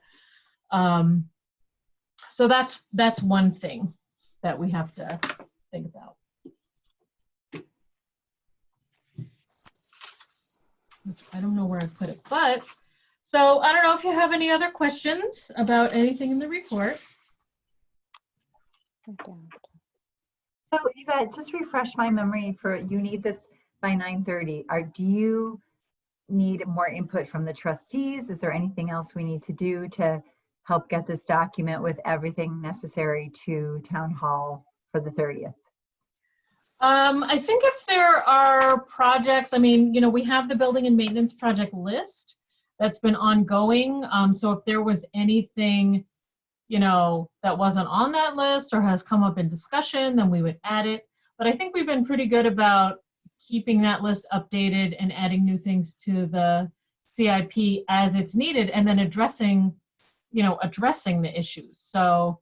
S2: so that's one thing that we have to think about. I don't know where I put it, but so I don't know if you have any other questions about anything in the report.
S1: So Eva, just refresh my memory for, you need this by 9:30. Do you need more input from the trustees? Is there anything else we need to do to help get this document with everything necessary to town hall for the 30th?
S2: I think if there are projects, I mean, you know, we have the building and maintenance project list that's been ongoing. So if there was anything, you know, that wasn't on that list or has come up in discussion, then we would add it. But I think we've been pretty good about keeping that list updated and adding new things to the CIP as it's needed, and then addressing the issues. So,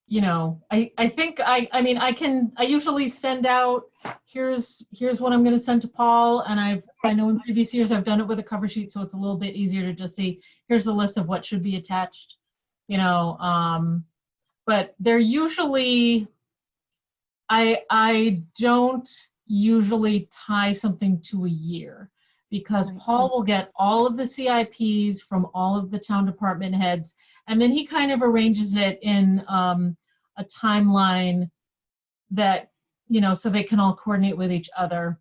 S2: you know, I think I mean, I usually send out, here's what I'm going to send to Paul. And I know in previous years I've done it with a cover sheet, so it's a little bit easier to just see, here's a list of what should be attached, you know, but they're usually, I don't usually tie something to a year, because Paul will get all of the CIPs from all of the town department heads, and then he kind of arranges it in a timeline that, you know, so they can all coordinate with each other.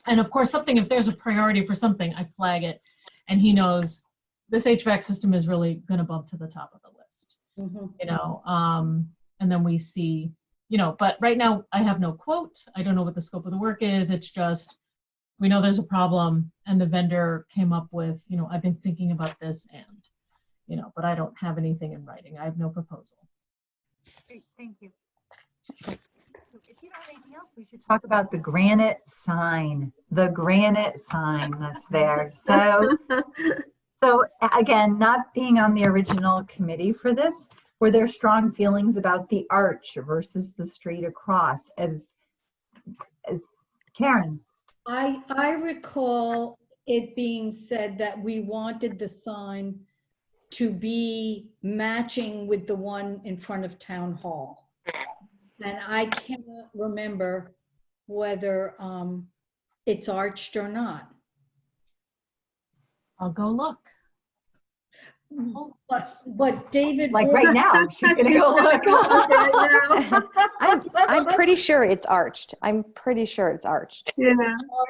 S2: And of course, if there's a priority for something, I flag it, and he knows this HVAC system is really going to bump to the top of the list, you know, and then we see, you know, but right now I have no quote. I don't know what the scope of the work is. It's just, we know there's a problem, and the vendor came up with, you know, I've been thinking about this, and, you know, but I don't have anything in writing. I have no proposal.
S1: Great, thank you. If you don't have anything else, we should talk about the granite sign. The granite sign that's there. So again, not being on the original committee for this, were there strong feelings about the arch versus the straight across? As Karen?
S3: I recall it being said that we wanted the sign to be matching with the one in front of Town Hall. And I cannot remember whether it's arched or not.
S2: I'll go look.
S3: But David,
S1: Like right now, she's gonna go look.
S4: I'm pretty sure it's arched. I'm pretty sure it's arched.
S6: Yeah.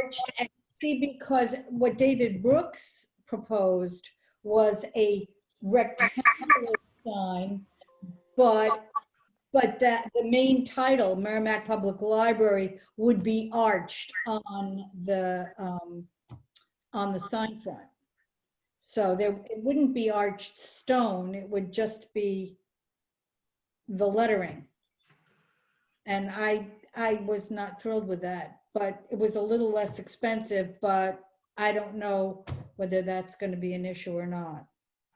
S3: arched, and see, because what David Brooks proposed was a rectangular sign, but that the main title, Merrimack Public Library, would be arched on the sign front. So it wouldn't be arched stone, it would just be the lettering. And I was not thrilled with that, but it was a little less expensive, but I don't know whether that's going to be an issue or not.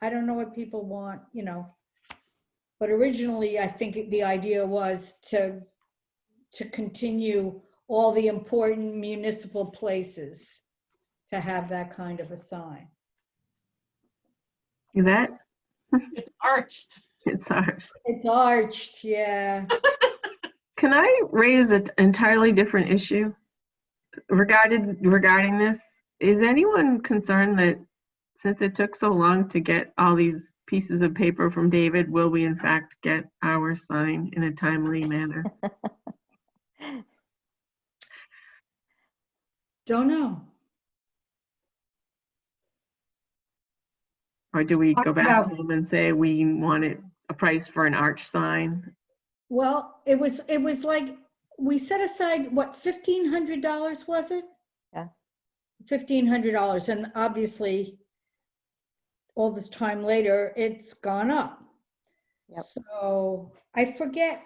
S3: I don't know what people want, you know. But originally, I think the idea was to continue all the important municipal places to have that kind of a sign.
S6: That
S2: It's arched.
S6: it's ours.
S3: It's arched, yeah.
S6: Can I raise an entirely different issue regarding this? Is anyone concerned that since it took so long to get all these pieces of paper from David, will we in fact get our sign in a timely manner?
S3: Don't know.
S6: Or do we go back to them and say we wanted a price for an arch sign?
S3: Well, it was like, we set aside, what, $1,500 was it?
S4: Yeah.
S3: $1,500, and obviously all this time later, it's gone up.
S4: Yep.
S3: So I forget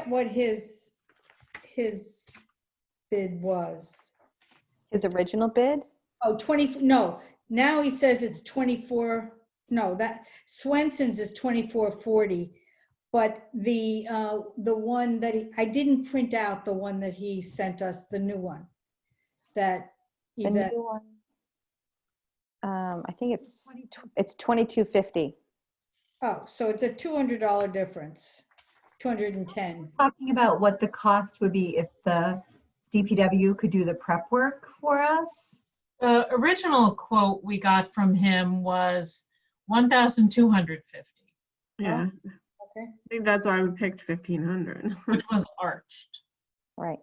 S3: what his bid was.
S4: His original bid?
S3: Oh, no, now he says it's 24. No, that Swenson's is 2440, but the one that I didn't print out the one that he sent us, the new one. That
S4: The
S3: Yvette,
S4: new one, I think it's 2250.
S3: oh, so it's a $200 difference, 210.
S1: Talking about what the cost would be if the DPW could do the prep work for us.
S2: The original quote we got from him was 1,250,
S6: Yeah,
S3: Okay.
S6: I think that's why we picked 1,500.
S2: which was arched.
S4: Right.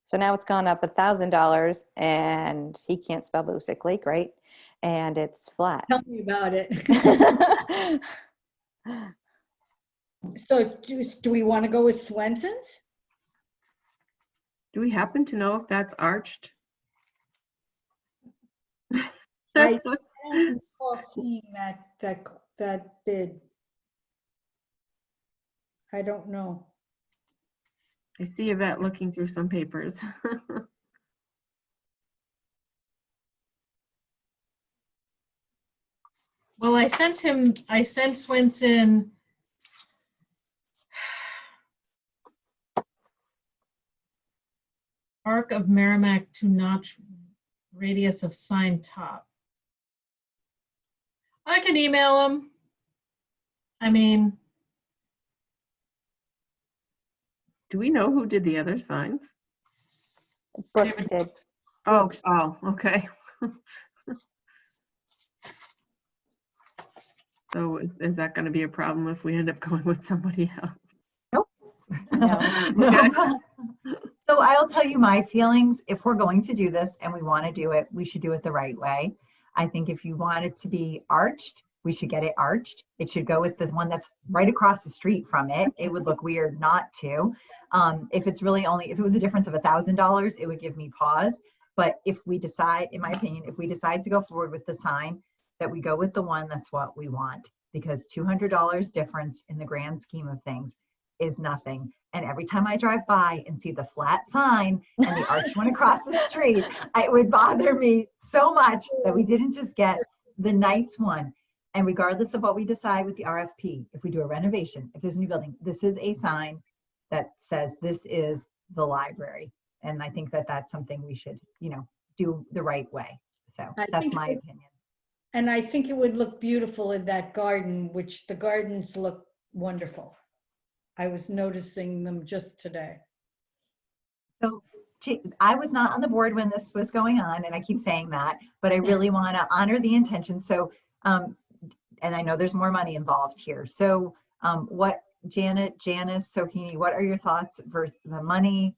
S4: So now it's gone up $1,000 and he can't spell Moosic Lake, right? And it's flat.
S3: Tell me about it. So do we want to go with Swenson's?
S6: Do we happen to know if that's arched?
S3: I don't recall seeing that bid. I don't know.
S6: I see Yvette looking through some papers.
S2: Well, I sent Swenson arc of Merrimack to notch radius of sign top. I can email him. I mean,
S6: Do we know who did the other signs?
S4: Brooks
S2: David
S4: did.
S6: Oh, oh, okay. So is that going to be a problem if we end up going with somebody else?
S4: No.
S1: No. So I'll tell you my feelings. If we're going to do this and we want to do it, we should do it the right way. I think if you want it to be arched, we should get it arched. It should go with the one that's right across the street from it. It would look weird not to. If it's really if it was a difference of $1,000, it would give me pause. But if we decide, in my opinion, if we decide to go forward with the sign, that we go with the one that's what we want, because $200 difference in the grand scheme of things is nothing. And every time I drive by and see the flat sign and the arch one across the street, it would bother me so much that we didn't just get the nice one. And regardless of what we decide with the RFP, if we do a renovation, if there's a new building, this is a sign that says this is the library. And I think that that's something we should, do the right way. So
S3: I
S1: that's
S3: think
S1: my
S3: it-
S1: opinion.
S3: And I think it would look beautiful in that garden, which the gardens look wonderful. I was noticing them just today.
S1: So I was not on the board when this was going on, and I keep saying that, but I really want to honor the intention. So, and I know there's more money involved here. So Janice, Sohini, what are your thoughts for the money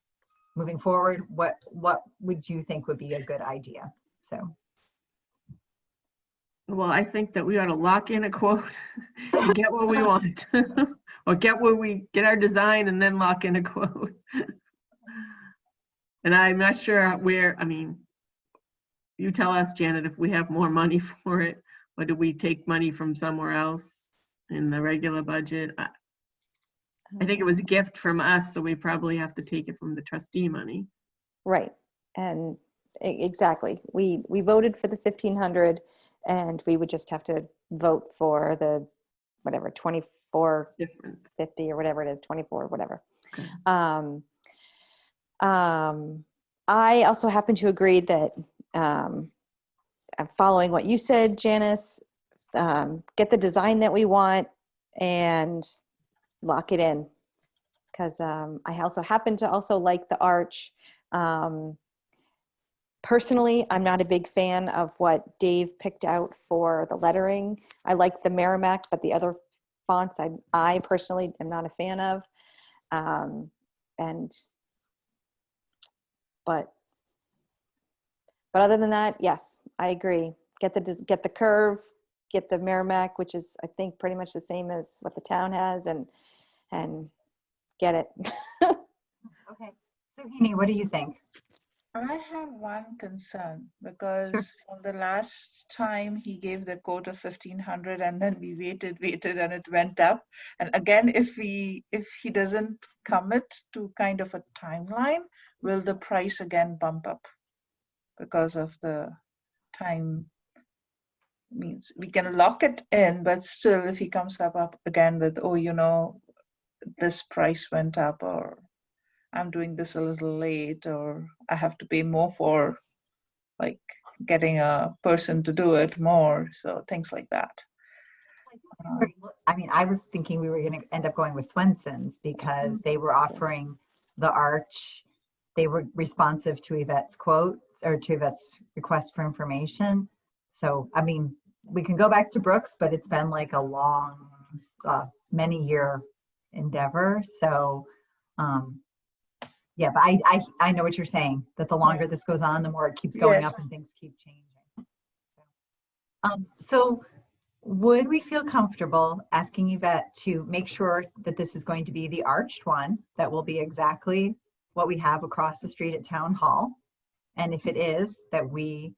S1: moving forward? What would you think would be a good idea? So.
S6: Well, I think that we ought to lock in a quote and get what we want. Or get our design and then lock in a quote. And I'm not sure where, you tell us, Janet, if we have more money for it, or do we take money from somewhere else in the regular budget? I think it was a gift from us, so we probably have to take it from the trustee money.
S4: Right. And exactly. We voted for the 1,500 and we would just have to vote for the whatever, 2450 or whatever it is, 24, whatever.
S6: Okay.
S4: I also happen to agree that I'm following what you said, Janice, get the design that we want and lock it in. Because I also happen to also like the arch. Personally, I'm not a big fan of what Dave picked out for the lettering. I like the Merrimack, but the other fonts I personally am not a fan of. But other than that, yes, I agree. Get the curve, get the Merrimack, which is I think pretty much the same as what the town has, and get it.
S1: Okay. Sohini, what do you think?
S5: I have one concern because from the last time he gave the quote of 1,500 and then we waited and it went up. And again, if he doesn't commit to kind of a timeline, will the price again bump up because of the time means we can lock it in, but still if he comes up again with, oh, this price went up, or I'm doing this a little late, or I have to pay more for like getting a person to do it more. So things like that.
S1: I mean, I was thinking we were going to end up going with Swenson's because they were offering the arch. They were responsive to Yvette's quote or to Yvette's request for information. So, I mean, we can go back to Brooks, but it's been like a long, many year endeavor. So, yeah, but I know what you're saying, that the longer this goes on, the more it keeps going up
S5: Yes.
S1: and things keep changing. So would we feel comfortable asking Yvette to make sure that this is going to be the arched one that will be exactly what we have across the street at Town Hall? And if it is, that we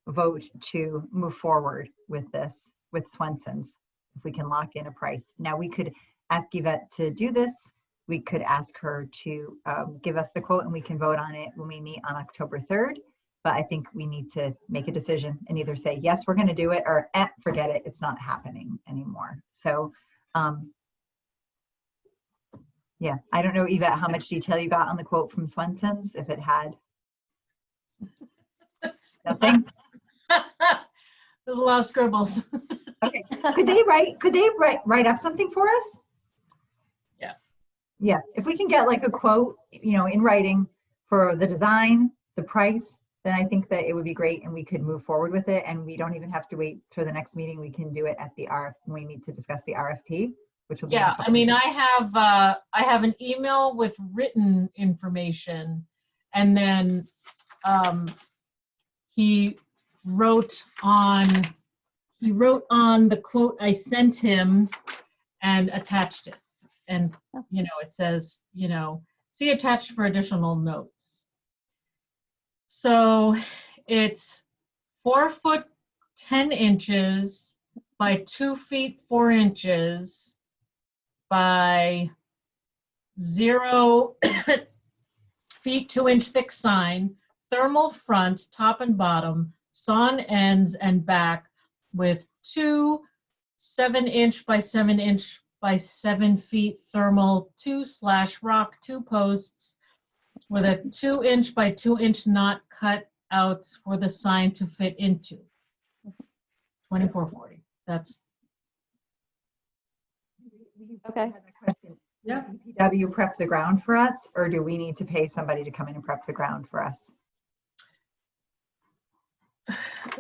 S1: vote to move forward with this, with Swenson's, if we can lock in a price. Now we could ask Yvette to do this. We could ask her to give us the quote and we can vote on it when we meet on October 3rd. But I think we need to make a decision and either say, yes, we're going to do it, or forget it, it's not happening anymore. So, yeah, I don't know, Yvette, how much detail you got on the quote from Swenson's, if it had nothing.
S2: There's a lot of scribbles.
S1: Okay, could they write up something for us?
S2: Yeah.
S1: Yeah, if we can get like a quote, in writing for the design, the price, then I think that it would be great and we could move forward with it, and we don't even have to wait for the next meeting. We can do it at the when we need to discuss the RFP, which will be.
S2: Yeah, I mean, I have an email with written information, and then he wrote on the quote I sent him and attached it. And, it says, see attached for additional notes. So it's 4 foot 10 inches by 2 feet 4 inches by 0 feet 2 inch thick sign, thermal front, top and bottom, sawn ends and back with 2 7-inch by 7-inch by 7 feet thermal 2/rock 2 posts with a 2-inch by 2-inch knot cut outs for the sign to fit into. 2440. That's
S4: Okay.
S3: Yeah.
S1: DPW prep the ground for us, or do we need to pay somebody to come in and prep the ground for us?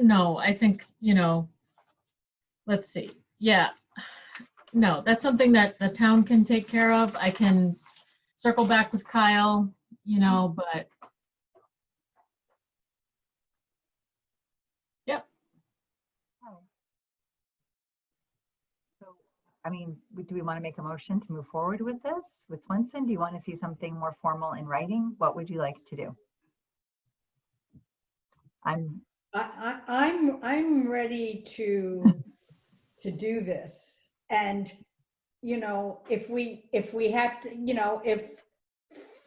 S2: no, I think, let's see. Yeah. No, that's something that the town can take care of. I can circle back with Kyle, but yep.
S1: So, I mean, do we want to make a motion to move forward with this with Swenson? Do you want to see something more formal in writing? What would you like to do?
S3: I'm ready to do this. And, if we have to, if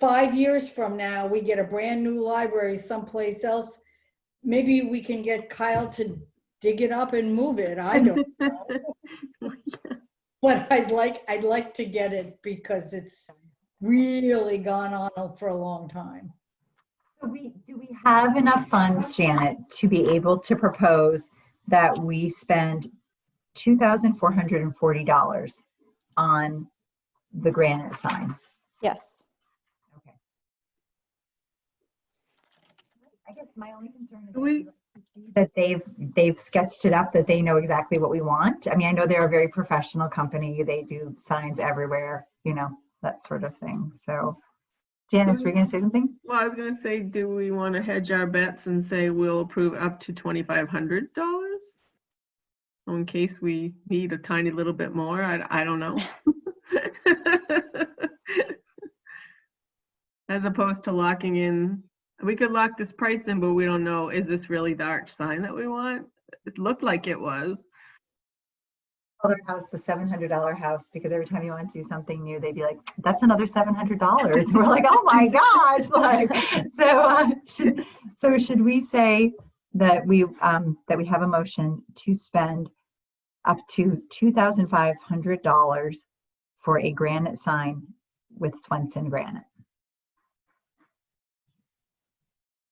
S3: 5 years from now, we get a brand new library someplace else, maybe we can get Kyle to dig it up and move it. I don't know. But I'd like to get it because it's really gone on for a long time.
S1: So do we have enough funds, Janet, to be able to propose that we spend $2,440 on the granite sign?
S4: Yes.
S1: Okay. I guess my only concern is that they've sketched it up, that they know exactly what we want. I mean, I know they're a very professional company. They do signs everywhere, that sort of thing. So Janice, were you going to say something?
S6: Well, I was going to say, do we want to hedge our bets and say we'll approve up to $2,500? In case we need a tiny little bit more, I don't know. As opposed to locking in, we could lock this price in, but we don't know, is this really the arch sign that we want? It looked like it was.
S1: Other house, the $700 house, because every time you want to do something new, they'd be like, that's another $700. We're like, oh my gosh. Like, so should we say that we have a motion to spend up to $2,500 for a granite sign with Swenson granite.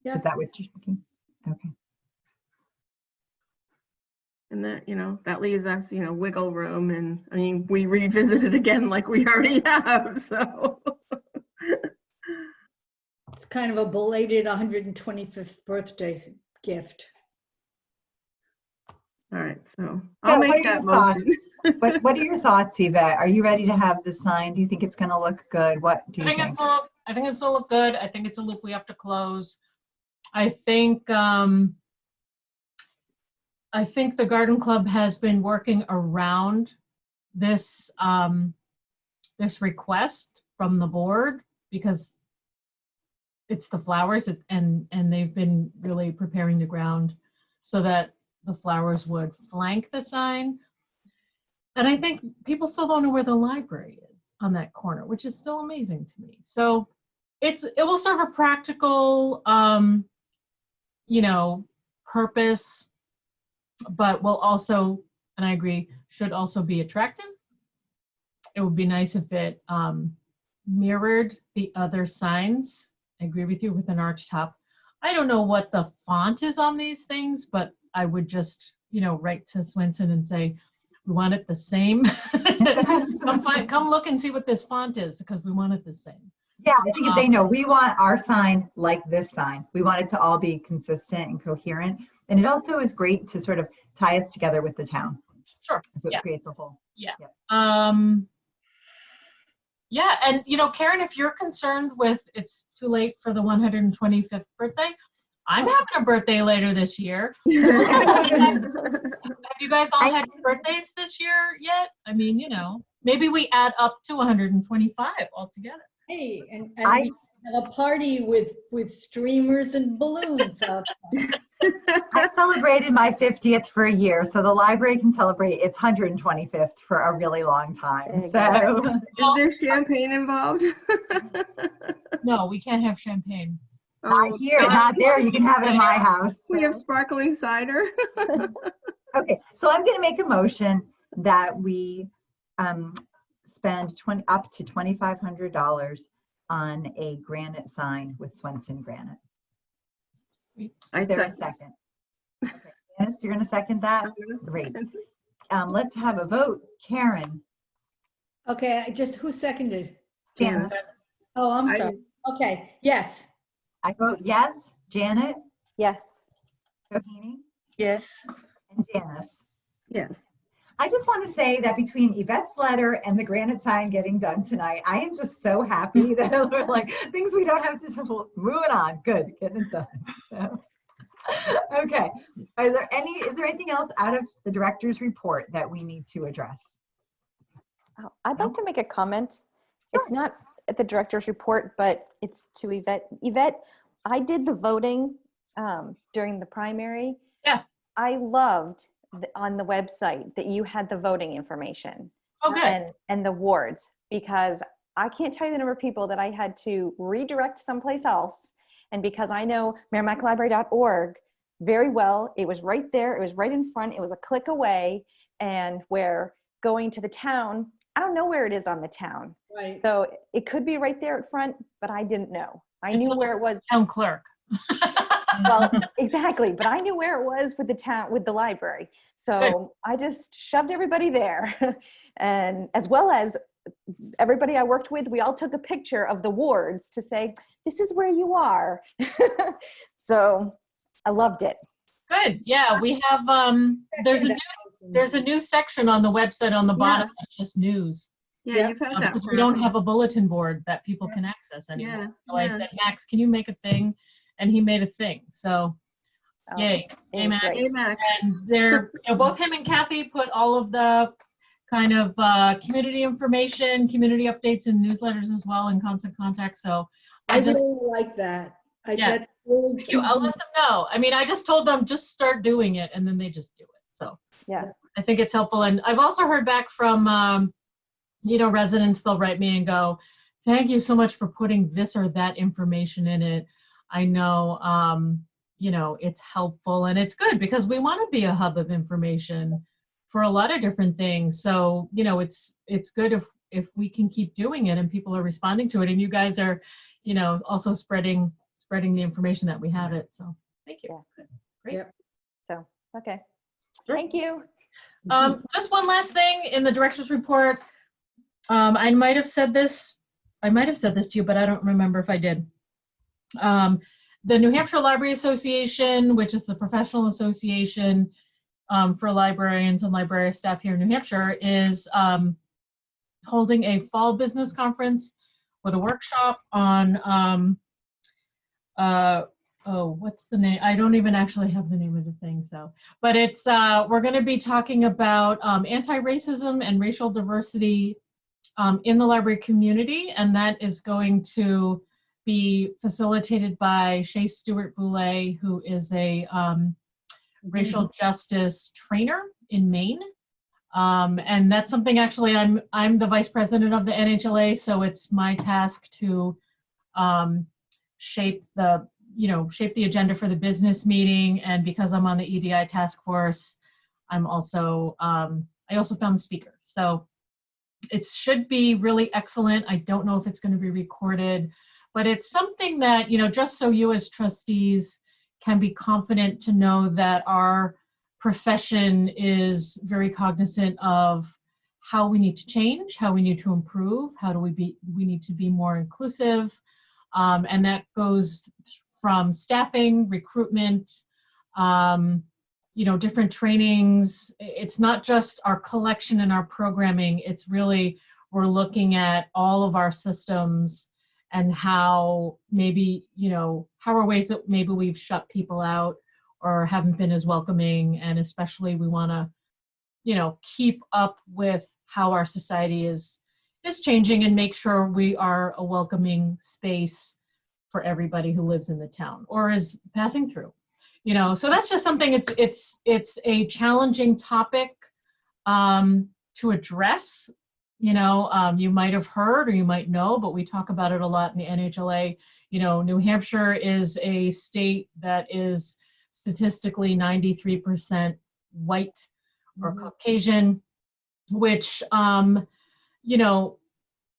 S3: Yeah.
S1: Is that what you're thinking? Okay.
S6: And that, that leaves us, wiggle room, and I mean, we revisit it again like we already have, so.
S3: It's kind of a belated 125th birthday gift.
S6: All right, so
S1: Yeah,
S6: I'll
S1: what
S6: make
S1: are your
S6: that motion.
S1: What are your thoughts, Yvette? Are you ready to have the sign? Do you think it's going to look good? What do you think?
S2: I think it's still look good. I think it's a loop we have to close. I think the Garden Club has been working around this this request from the board because it's the flowers, and they've been really preparing the ground so that the flowers would flank the sign. And I think people still don't know where the library is on that corner, which is still amazing to me. So it will serve a practical, purpose, but will also, and I agree, should also be attractive. It would be nice if it mirrored the other signs. I agree with you with an arch top. I don't know what the font is on these things, but I would just, write to Swenson and say, we want it the same. Come look and see what this font is, because we want it the same.
S1: Yeah, I think if they know, we want our sign like this sign. We want it to all be consistent and coherent. And it also is great to sort of tie us together with the town.
S2: Sure.
S1: So it
S2: Yeah.
S1: creates a whole.
S2: Yeah.
S1: Yep.
S2: Yeah, and Karen, if you're concerned with it's too late for the 125th birthday, I'm having a birthday later this year. Have you guys all had your birthdays this year yet? I mean, maybe we add up to 125 altogether.
S3: Hey, and we have a party with streamers and balloons out there.
S1: I celebrated my 50th for a year, so the library can celebrate its 125th for a really long time. So,
S6: Is there champagne involved?
S2: No, we can't have champagne.
S1: not here, not there. You can have it in my house.
S6: We have sparkling cider.
S1: Okay, so I'm going to make a motion that we spend up to $2,500 on a granite sign with Swenson granite. Is there a second? Okay. Yes, you're going to second that? Great. Let's have a vote. Karen.
S3: Okay, who seconded?
S1: Janice.
S3: Oh, I'm sorry. Okay, yes.
S1: I vote yes. Janet.
S4: Yes.
S1: Rohini.
S5: Yes.
S1: And Janice.
S6: Yes.
S1: I just want to say that between Yvette's letter and the granite sign getting done tonight, I am just so happy that we're like things we don't have to do. Moving on. Good. Getting it done. So, okay. Is there anything else out of the director's report that we need to address?
S4: Oh, I'd like to make a comment. It's not at the director's report, but it's to Yvette. Yvette, I did the voting during the primary.
S2: Yeah.
S4: I loved on the website that you had the voting information.
S2: Oh, good.
S4: And the wards, because I can't tell you the number of people that I had to redirect someplace else. And because I know merrimacklibrary.org very well, it was right there. It was right in front. It was a click away. And where going to the town, I don't know where it is on the town.
S3: Right.
S4: So it could be right there at front, but I didn't know. I knew where it was.
S2: Town clerk.
S4: Well, exactly. But I knew where it was with the town, with the library. So I just shoved everybody there. And as well as everybody I worked with, we all took a picture of the wards to say, this is where you are. So I loved it.
S2: Good. Yeah, we have, there's a new section on the website on the bottom. That's just news.
S6: Yeah, you've had that.
S2: Because we don't have a bulletin board that people can access anymore.
S6: Yeah,
S2: So I said, Max, can you make a thing? And he made a thing. So yay.
S4: It was great.
S6: Hey, Max.
S2: And they're, both him and Kathy put all of the kind of community information, community updates and newsletters as well in constant contact. So
S3: I really like that.
S2: Yeah.
S3: That's really
S2: Thank you. I'll let them know. I mean, I just told them just start doing it and then they just do it. So
S4: Yeah.
S2: I think it's helpful. And I've also heard back from, residents, they'll write me and go, thank you so much for putting this or that information in it. I know it's helpful and it's good because we want to be a hub of information for a lot of different things. So, it's good if we can keep doing it and people are responding to it, and you guys are, also spreading the information that we have it. So thank you.
S4: Yeah.
S2: Great.
S3: Yep.
S4: So, okay.
S2: Sure.
S4: Thank you.
S2: Just one last thing in the director's report. I might have said this to you, but I don't remember if I did. The New Hampshire Library Association, which is the professional association for librarians and library staff here in New Hampshire, is holding a fall business conference with a workshop on what's the name? I don't even actually have the name of the thing, but it's we're going to be talking about anti-racism and racial diversity in the library community, and that is going to be facilitated by Shay Stewart-Boulay, who is a racial justice trainer in Maine. And that's something, actually, I'm the vice president of the NHLA, so it's my task to shape the agenda for the business meeting. And because I'm on the EDI task force, I'm also I also found the speaker. So it should be really excellent. I don't know if it's going to be recorded, but it's something that, just so you as trustees can be confident to know that our profession is very cognizant of how we need to change, how we need to improve, we need to be more inclusive. And that goes from staffing, recruitment, different trainings. It's not just our collection and our programming. It's really, we're looking at all of our systems and how maybe, how are ways that maybe we've shut people out or haven't been as welcoming. And especially we want to, keep up with how our society is changing and make sure we are a welcoming space for everybody who lives in the town or is passing through. So that's just something, it's a challenging topic to address. You might have heard or you might know, but we talk about it a lot in the NHLA. New Hampshire is a state that is statistically 93% white or Caucasian, which,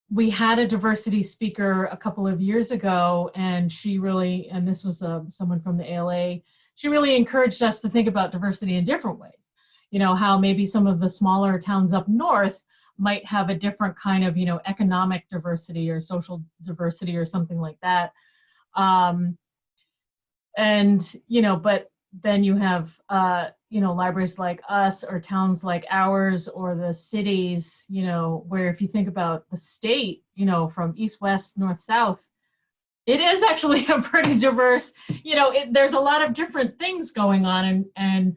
S2: we had a diversity speaker a couple of years ago, and she really, and this was someone from the ALA, she really encouraged us to think about diversity in different ways. How maybe some of the smaller towns up north might have a different kind of, economic diversity or social diversity or something like that. But then you have, libraries like us or towns like ours or the cities, where if you think about the state, from east, west, north, south, it is actually a pretty diverse, there's a lot of different things going on, and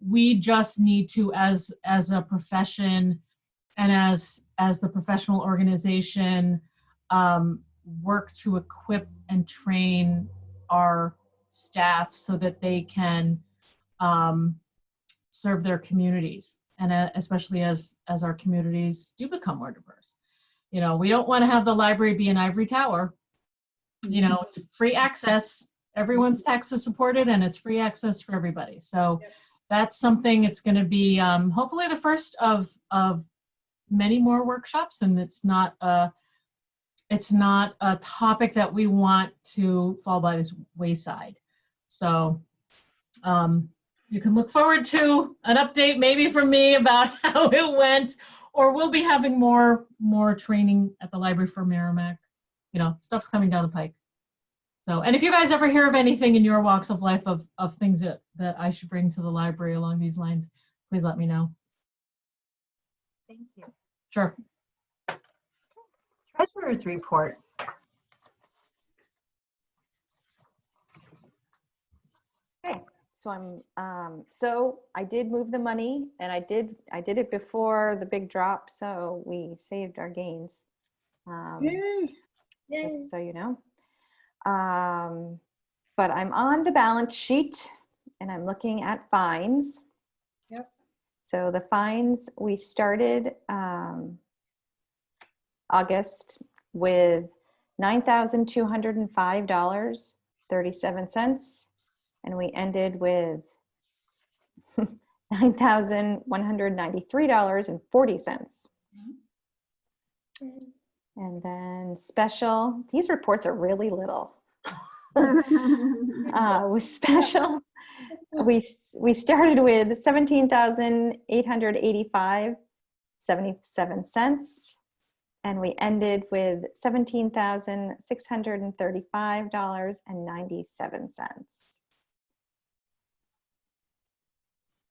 S2: we just need to, as a profession and as the professional organization, work to equip and train our staff so that they can serve their communities, and especially as our communities do become more diverse. We don't want to have the library be an ivory tower. It's free access, everyone's taxes supported, and it's free access for everybody. So that's something, it's going to be hopefully the first of many more workshops, and it's not a topic that we want to fall by this wayside. So you can look forward to an update maybe from me about how it went, or we'll be having more training at the library for Merrimack. Stuff's coming down the pike. So, and if you guys ever hear of anything in your walks of life of things that I should bring to the library along these lines, please let me know.
S1: Thank you.
S2: Sure.
S1: Treasurer's report.
S4: Okay, so so I did move the money, and I did it before the big drop, so we saved our gains.
S3: Yay.
S4: Just so you know. But I'm on the balance sheet and I'm looking at fines.
S3: Yep.
S4: So the fines, we started August with $9,205.37, and we ended with $9,193.40. And then special, these reports are really little. With special, we started with $17,885.77, and we ended with $17,635.97.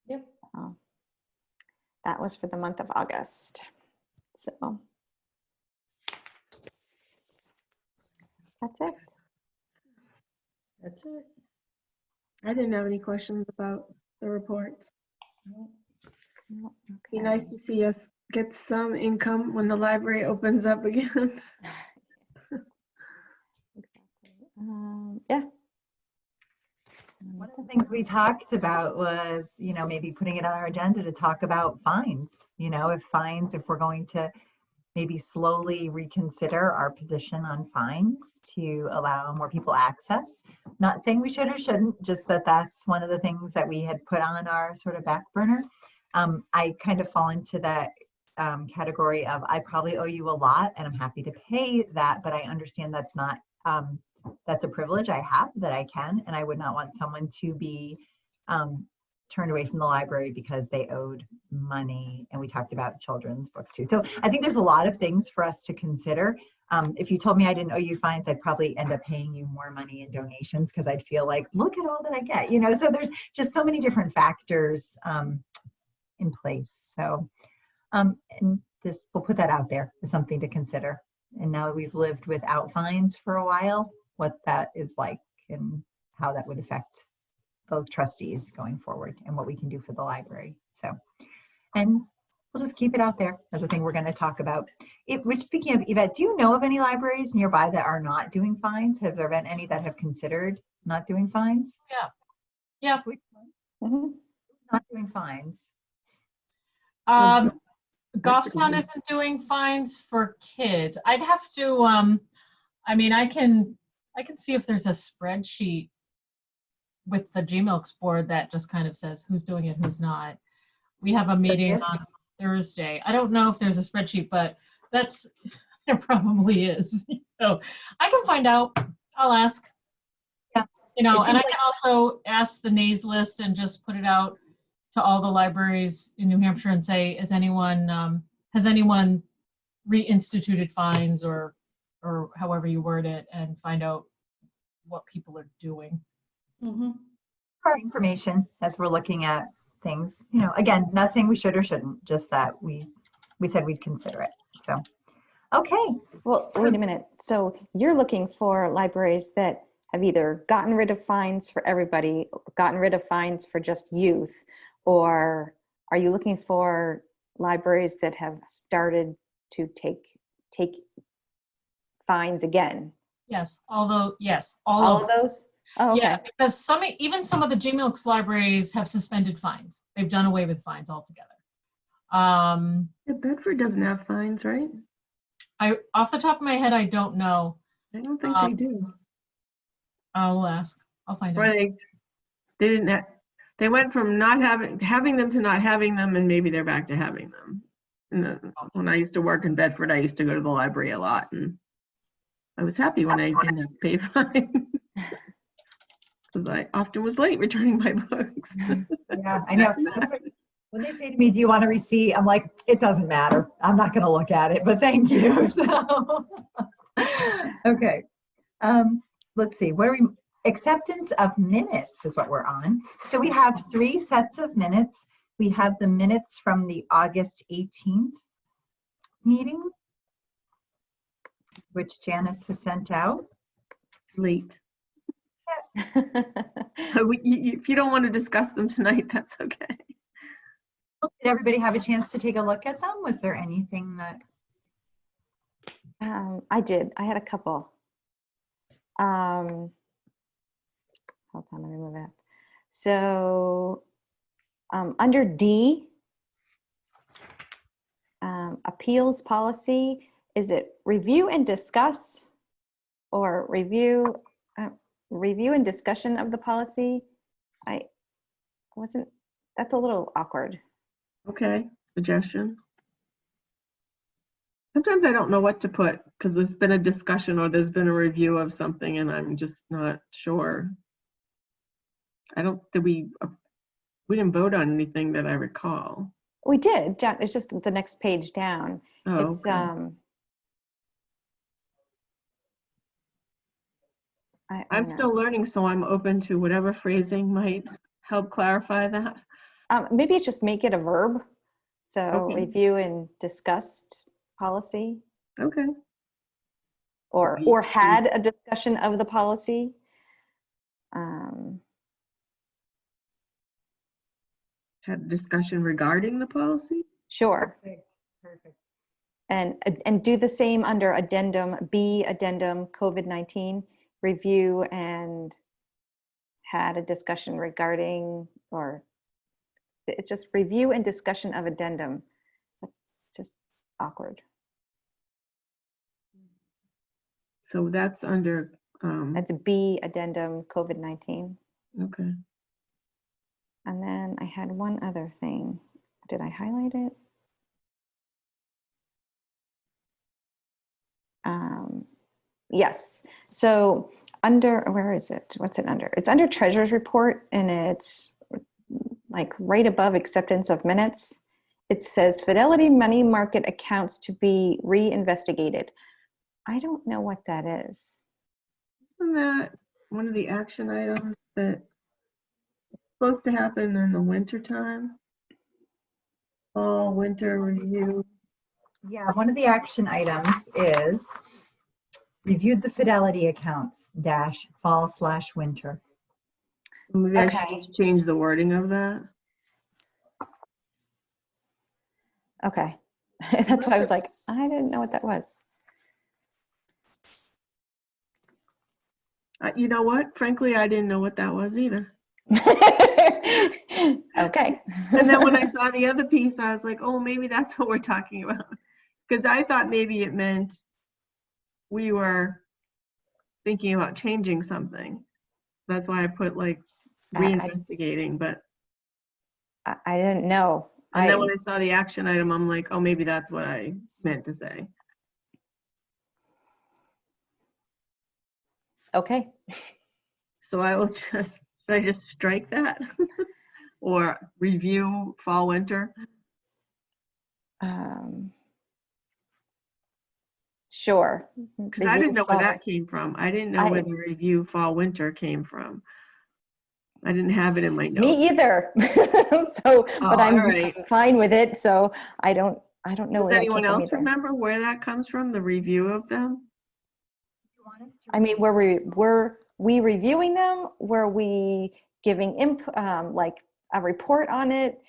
S3: Yep.
S4: That was for the month of August. So that's it.
S3: That's it.
S6: I didn't have any questions about the reports. Be nice to see us get some income when the library opens up again.
S4: Yeah.
S1: One of the things we talked about was, maybe putting it on our agenda to talk about fines. If we're going to maybe slowly reconsider our position on fines to allow more people access. Not saying we should or shouldn't, just that that's one of the things that we had put on our sort of back burner. I kind of fall into that category of I probably owe you a lot and I'm happy to pay that, but I understand that's not, that's a privilege I have that I can, and I would not want someone to be turned away from the library because they owed money. And we talked about children's books too. So I think there's a lot of things for us to consider. If you told me I didn't owe you fines, I'd probably end up paying you more money in donations because I'd feel like, look at all that I get, so there's just so many different factors in place. So, and this, we'll put that out there as something to consider. And now that we've lived without fines for a while, what that is like and how that would affect the trustees going forward and what we can do for the library. So, and we'll just keep it out there as a thing we're going to talk about. Which, speaking of, Yvette, do you know of any libraries nearby that are not doing fines? Have there been any that have considered not doing fines?
S2: Yeah.
S4: Mhm.
S1: Not doing fines.
S2: Goffstown isn't doing fines for kids. I'd have to, I mean, I can see if there's a spreadsheet with the GMILKS board that just kind of says who's doing it, who's not. We have a meeting
S1: Yes.
S2: on Thursday. I don't know if there's a spreadsheet, but there probably is. So I can find out. I'll ask.
S1: Yeah.
S2: And I
S1: seems
S2: can also ask the nays list and just put it out to all the libraries in New Hampshire and say, has anyone reinstituted fines or however you word it, and find out what people are doing.
S3: Mm-hmm.
S1: Our information as we're looking at things, again, not saying we should or shouldn't, just that we said we'd consider it. So, okay.
S4: Well, wait a minute. So you're looking for libraries that have either gotten rid of fines for everybody, gotten rid of fines for just youth, or are you looking for libraries that have started to take fines again?
S2: Yes, although, yes,
S4: All of those? Oh, okay.
S2: Yeah, because even some of the GMILKS libraries have suspended fines. They've done away with fines altogether.
S6: Bedford doesn't have fines, right?
S2: Off the top of my head, I don't know.
S6: I don't think they do.
S2: I'll ask. I'll find
S6: Or
S2: out.
S6: they didn't. They went from not having them to not having them, and maybe they're back to having them. And when I used to work in Bedford, I used to go to the library a lot, and I was happy when I didn't have to pay fines because I often was late returning my books.
S1: Yeah, I know. When they say to me, do you want a receipt? I'm like, it doesn't matter. I'm not going to look at it, but thank you. So, okay. Let's see. What are we? Acceptance of minutes is what we're on. So we have 3 sets of minutes. We have the minutes from the August 18th meeting, which Janice has sent out.
S6: Late. If you don't want to discuss them tonight, that's okay.
S1: Did everybody have a chance to take a look at them? Was there anything that?
S4: I did. I had a couple. Hold on, let me move it up. So under D, appeals policy, is it review and discuss or review and discussion of the policy? That's a little awkward.
S6: Okay, suggestion. Sometimes I don't know what to put because there's been a discussion or there's been a review of something and I'm just not sure. We didn't vote on anything that I recall.
S4: We did, it's just the next page down.
S6: Oh,
S4: It's,
S6: okay.
S4: I
S6: I'm
S4: know.
S6: still learning, so I'm open to whatever phrasing might help clarify that.
S4: Maybe it's just make it a verb. So
S6: Okay.
S4: review and discussed policy,
S6: Okay.
S4: or had a discussion of the policy.
S6: Had a discussion regarding the policy?
S4: Sure.
S1: Perfect.
S4: And do the same under addendum B, addendum COVID-19, review and had a discussion regarding, or it's just review and discussion of addendum. That's just awkward.
S6: So that's under,
S4: That's B, addendum COVID-19.
S6: okay.
S4: And then I had one other thing. Did I highlight it? Yes. So under, where is it? What's it under? It's under treasurer's report, and it's like right above acceptance of minutes. It says Fidelity money market accounts to be reinvestigated. I don't know what that is.
S6: Isn't that one of the action items that supposed to happen in the winter time? Fall, winter review.
S1: Yeah, one of the action items is reviewed the Fidelity accounts - fall/winter.
S6: Maybe I should
S4: Okay.
S6: just change the wording of that.
S4: Okay. That's why I was like, I didn't know what that was.
S6: You know what? Frankly, I didn't know what that was either.
S4: Okay.
S6: And then when I saw the other piece, I was like, oh, maybe that's what we're talking about. Because I thought maybe it meant we were thinking about changing something. That's why I put like reinvestigating, but.
S4: I didn't know.
S6: And then when I saw the action item, I'm like, oh, maybe that's what I meant to say.
S4: Okay.
S6: So I will just, should I just strike that? Or review fall, winter?
S4: Sure.
S6: Because I didn't know where that came from. I didn't know where the review fall, winter came from. I didn't have it in my notes.
S4: Me either. So, but I'm
S6: right.
S4: fine with it. So I don't know.
S6: Does anyone else remember where that comes from? The review of them?
S4: I mean, were we reviewing them? Were we giving like a report on it?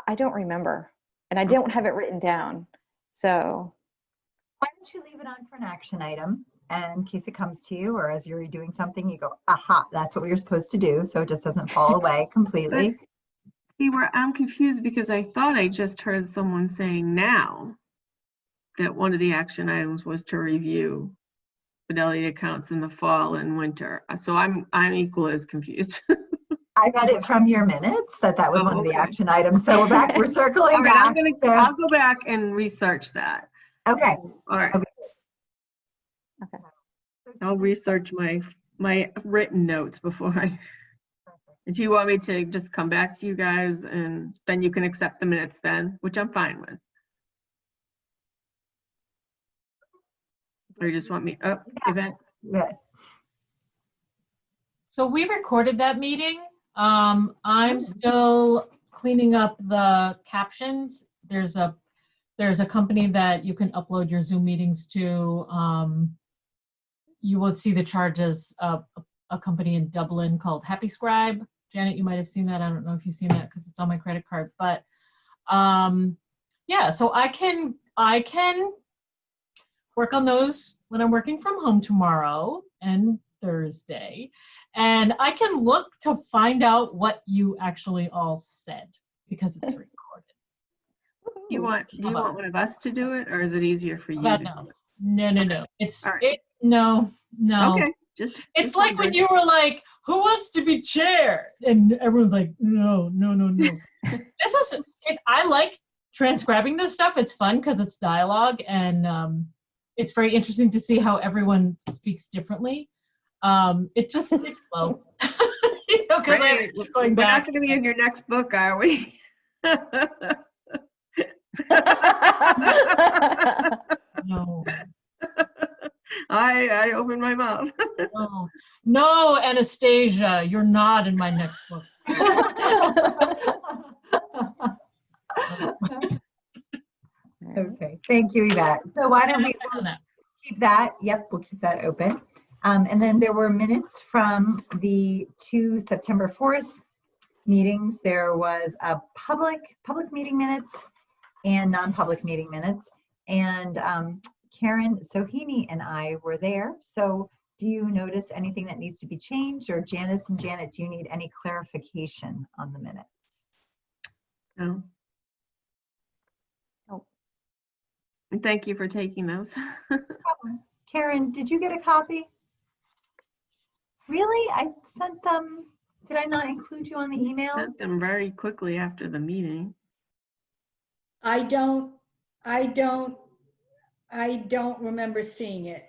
S4: I don't remember, and I don't have it written down. So
S1: why don't you leave it on for an action item, and in case it comes to you, or as you're doing something, you go, aha, that's what we were supposed to do, so it just doesn't fall away completely.
S6: See, I'm confused because I thought I just heard someone saying now that one of the action items was to review Fidelity accounts in the fall and winter. So I'm equally as confused.
S1: I got it from your minutes that was one of the action items. So we're circling
S6: All right,
S1: back.
S6: I'll go back and research that.
S1: Okay.
S6: All right.
S4: okay.
S6: I'll research my written notes before I. Do you want me to just come back to you guys and then you can accept the minutes then, which I'm fine with? Or you just want me event?
S1: Yeah.
S2: So we recorded that meeting. I'm still cleaning up the captions. There's a company that you can upload your Zoom meetings to. You will see the charges of a company in Dublin called Happy Scribe. Janet, you might have seen that. I don't know if you've seen that because it's on my credit card. But yeah, so I can work on those when I'm working from home tomorrow and Thursday. And I can look to find out what you actually all said because it's recorded.
S6: Do you want one of us to do it, or is it easier for you to do it?
S2: No. It's
S6: All right.
S2: no.
S6: Okay.
S2: It's like when you were like, who wants to be chair? And everyone's like, no, no, no, no. I like transcribing this stuff. It's fun because it's dialogue, and it's very interesting to see how everyone speaks differently. It's slow. You know, 'cause
S6: Right.
S2: going
S6: We're
S2: back.
S6: not going to be in your next book, are we?
S2: No,
S6: I opened my mouth.
S2: no, no, Anastasia, you're not in my next book.
S1: Okay, thank you, Yvette. So why don't we
S2: On that.
S1: keep that? Yep, we'll keep that open. And then there were minutes from the 2 September 4th meetings. There was a public meeting minutes and non-public meeting minutes. And Karen Sohini and I were there. So do you notice anything that needs to be changed, or Janice and Janet, do you need any clarification on the minutes?
S6: No.
S4: Nope.
S6: And thank you for taking those.
S1: Karen, did you get a copy? Really? I sent them. Did I not include you on the
S6: You
S1: email?
S6: sent them very quickly after the meeting.
S3: I don't remember seeing it.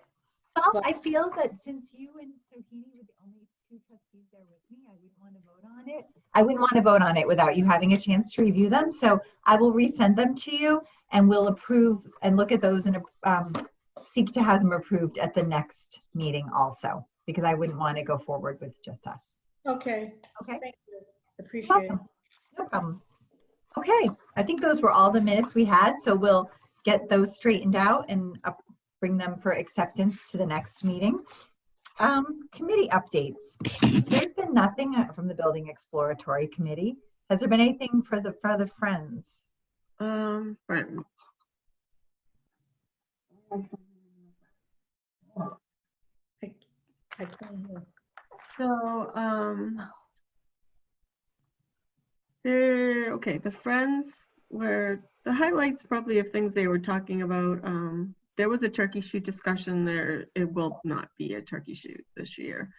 S1: Well,
S3: But-
S1: I feel that since you and Sohini were the only 2 trustees there with me, I wouldn't want to vote on it. I wouldn't want to vote on it without you having a chance to review them. So I will resend them to you, and we'll approve and look at those and seek to have them approved at the next meeting also, because I wouldn't want to go forward with just us.
S3: Okay,
S1: Okay?
S3: thank you. Appreciate it.
S1: Welcome. No problem. Okay, I think those were all the minutes we had, so we'll get those straightened out and bring them for acceptance to the next meeting. Committee updates. There's been nothing from the Building Exploratory Committee. Has there been anything for the Friends?
S6: Friend.
S3: I can't hear.
S6: So, okay, the Friends were, the highlights probably of things they were talking about. There was a turkey shoot discussion there. It will not be a turkey shoot this year.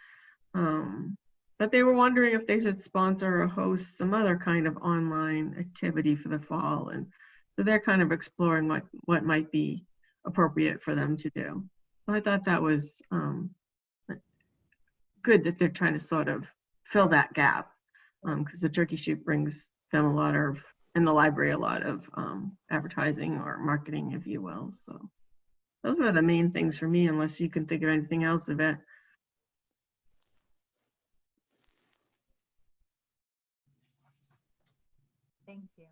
S6: But they were wondering if they should sponsor or host some other kind of online activity for the fall. And so they're kind of exploring what might be appropriate for them to do. So I thought that was good that they're trying to sort of fill that gap, because the turkey shoot brings them a lot of, in the library, a lot of advertising or marketing, if you will. So those were the main things for me, unless you can think of anything else, Yvette.
S1: Thank you.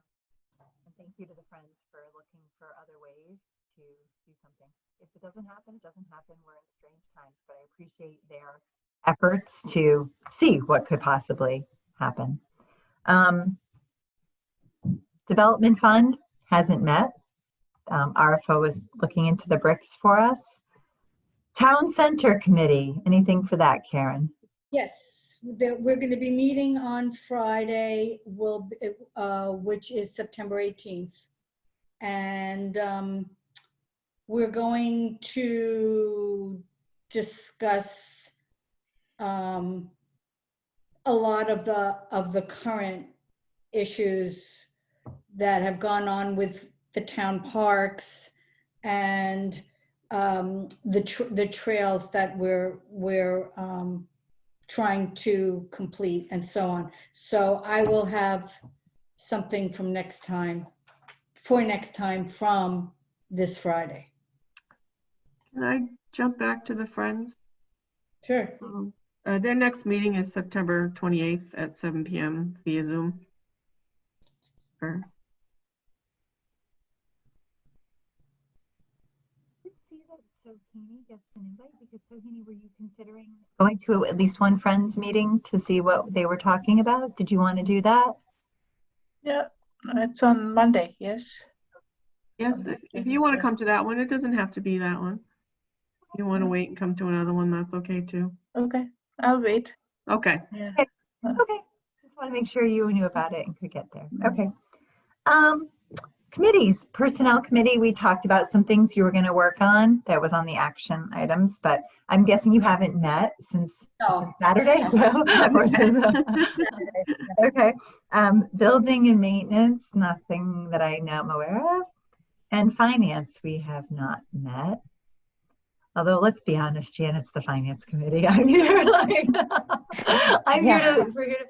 S1: And thank you to the Friends for looking for other ways to do something. If it doesn't happen, it doesn't happen. We're in strange times, but I appreciate their efforts to see what could possibly happen. Development Fund hasn't met. RFO is looking into the bricks for us. Town Center Committee, anything for that, Karen?
S3: Yes, we're going to be meeting on Friday, which is September 18th. And we're going to discuss a lot of the current issues that have gone on with the town parks and the trails that we're trying to complete and so on. So I will have something from next time from this Friday.
S6: Can I jump back to the Friends?
S3: Sure.
S6: Their next meeting is September 28th at 7 p.m. via Zoom. Sure.
S1: See that Sohini gets an invite, because Sohini, were you considering going to at least one Friends meeting to see what they were talking about? Did you want to do that?
S5: Yeah, it's on Monday, yes.
S6: Yes, if you want to come to that one, it doesn't have to be that one. If you want to wait and come to another one, that's okay too.
S5: Okay, I'll wait.
S6: Okay.
S5: Yeah.
S1: Okay, just want to make sure you knew about it and could get there. Okay. Committees, Personnel Committee, we talked about some things you were going to work on. That was on the action items, but I'm guessing you haven't met since
S3: No.
S1: Saturday. So, or since- okay. Building and maintenance, nothing that I know I'm aware of. And finance, we have not met. Although, let's be honest, Janet's the finance committee. I'm here, like, I'm here
S4: Yeah.
S1: to, we're here to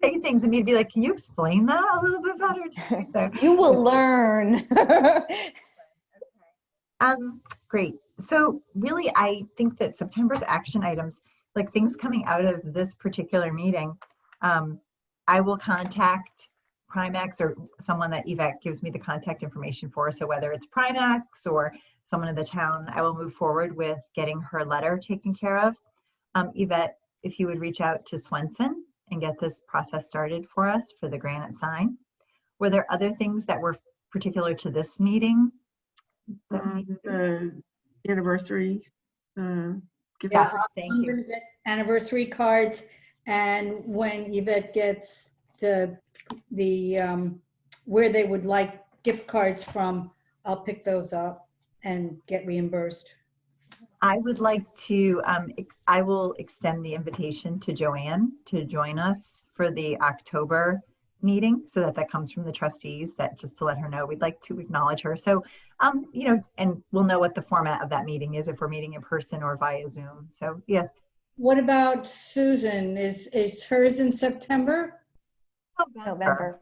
S1: say things and me to be like, can you explain that a little bit better to me? So,
S4: You will learn.
S1: great. So really, I think that September's action items, like things coming out of this particular meeting, I will contact Primax or someone that Yvette gives me the contact information for. So whether it's Primax or someone in the town, I will move forward with getting her letter taken care of. Yvette, if you would reach out to Swenson and get this process started for us for the granite sign. Were there other things that were particular to this meeting?
S6: The anniversary gift.
S3: Yeah,
S1: Thank
S3: I'm
S1: you.
S3: gonna get anniversary cards, and when Yvette gets the where they would like gift cards from, I'll pick those up and get reimbursed.
S1: I would like to, I will extend the invitation to Joanne to join us for the October meeting so that comes from the trustees, that just to let her know, we'd like to acknowledge her. So, you know, and we'll know what the format of that meeting is, if we're meeting in person or via Zoom. So yes.
S3: What about Susan? Is hers in September?
S4: November.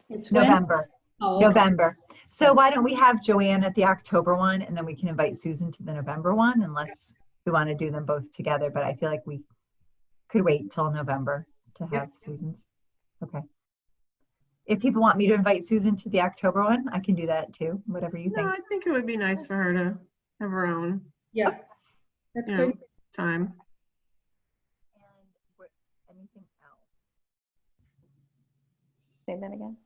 S3: It's when?
S1: November.
S3: Oh, okay.
S1: November. So why don't we have Joanne at the October one, and then we can invite Susan to the November one, unless we want to do them both together. But I feel like we could wait till November to have Susan's. Okay. If people want me to invite Susan to the October one, I can do that too. Whatever you
S6: No,
S1: think.
S6: I think it would be nice for her to have her own,
S3: Yeah, that's
S6: you know,
S3: good.
S6: time.
S1: Anything else?
S4: Say that again.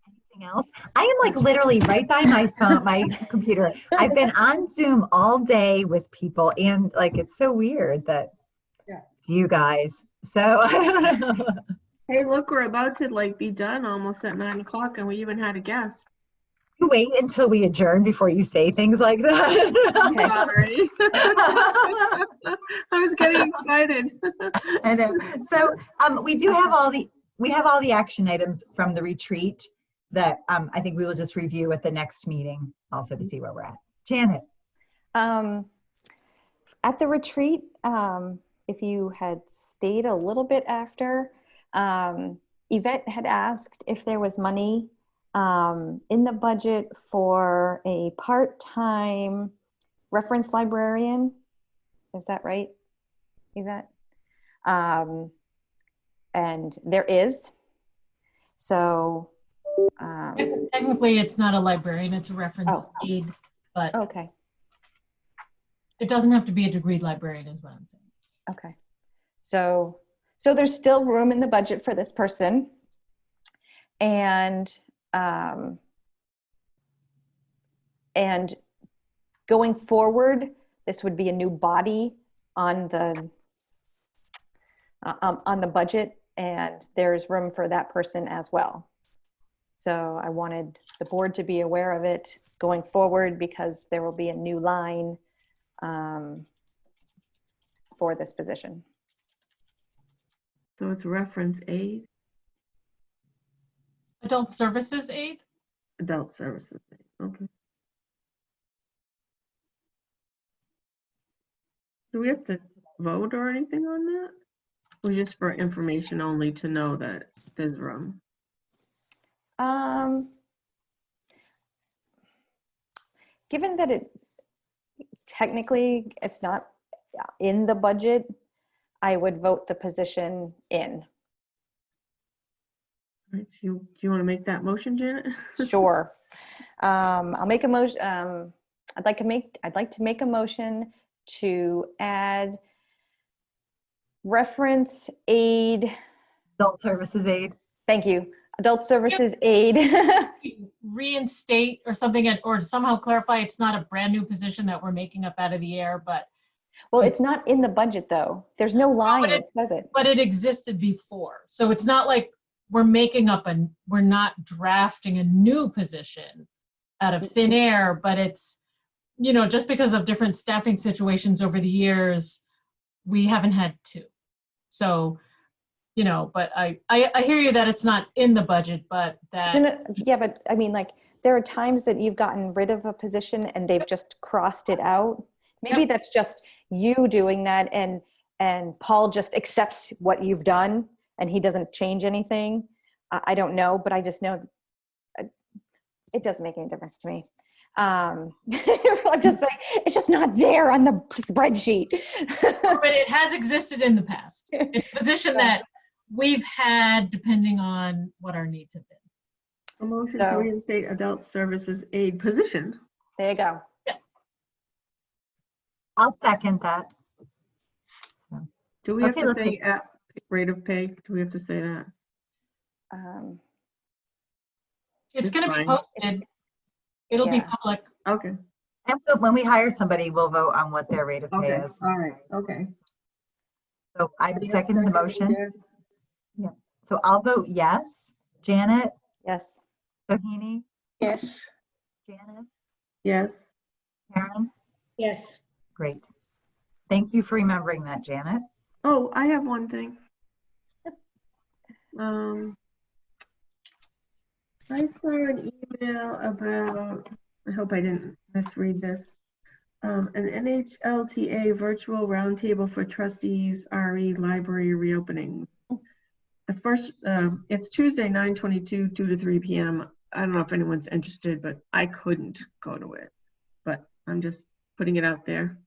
S1: Anything else? I am like literally right by my phone, my computer. I've been on Zoom all day with people, and like it's so weird that it's you guys. So
S6: Hey, look, we're about to like be done almost at 9 o'clock, and we even had a guest.
S1: you wait until we adjourn before you say things like that.
S6: I'm sorry. I was getting excited.
S1: I know. So we do have all the action items from the retreat that I think we will just review at the next meeting also to see where we're at. Janet.
S4: At the retreat, if you had stayed a little bit after, Yvette had asked if there was money in the budget for a part-time reference librarian. Is that right, Yvette? And there is. So
S2: Technically, it's not a librarian, it's a reference
S4: Oh.
S2: aide, but
S4: okay,
S2: it doesn't have to be a degreed librarian is what I'm saying.
S4: okay. So there's still room in the budget for this person. And going forward, this would be a new body on the budget, and there's room for that person as well. So I wanted the board to be aware of it going forward, because there will be a new line for this position.
S6: So it's reference aid,
S2: Adult services aide?
S6: adult services aid. Okay. Do we have to vote or anything on that? Or just for information only to know that there's room?
S4: Given that technically it's not in the budget, I would vote the position in.
S6: Right, so do you want to make that motion, Janet?
S4: Sure. I'll make a motion. I'd like to make a motion to add reference aid.
S1: Adult services aid.
S4: Thank you. Adult services aid.
S2: Reinstate or something, or somehow clarify it's not a brand new position that we're making up out of the air, but
S4: Well, it's not in the budget though. There's no line that says it.
S2: but it existed before. So it's not like we're not drafting a new position out of thin air, but it's, just because of different staffing situations over the years, we haven't had to. So, but I hear you that it's not in the budget, but that.
S4: Yeah, but I mean, like, there are times that you've gotten rid of a position and they've just crossed it out. Maybe
S2: Yep.
S4: that's just you doing that, and Paul just accepts what you've done and he doesn't change anything. I don't know, but I just know it doesn't make any difference to me. I'm just like, it's just not there on the spreadsheet.
S2: But it has existed in the past. It's a position that we've had depending on what our needs have been.
S6: A motion
S4: So-
S6: to reinstate adult services aid position.
S4: There you go.
S1: I'll second that.
S6: Do we have
S1: Okay,
S6: to
S1: let's
S6: say at rate of pay? Do we have to say that?
S2: It's
S6: It's
S2: going to be
S6: fine.
S2: posted. It'll be
S4: Yeah.
S2: public.
S6: Okay,
S1: And when we hire somebody, we'll vote on what their rate of pay
S6: okay,
S1: is.
S6: all right, okay.
S1: So I
S6: Anybody else
S1: second the
S6: second
S1: motion.
S6: that?
S1: So I'll vote yes. Janet,
S4: Yes.
S1: Sohini,
S5: Yes.
S1: Janice,
S6: Yes.
S1: Karen.
S3: Yes.
S1: Great. Thank you for remembering that, Janet.
S6: Oh, I have one thing. I saw an email about, I hope I didn't misread this. An NHLTA virtual roundtable for trustees, RE library reopening. The first, it's Tuesday, 9/22, 2 to 3 p.m. I don't know if anyone's interested, but I couldn't go to it. But I'm just putting it out there.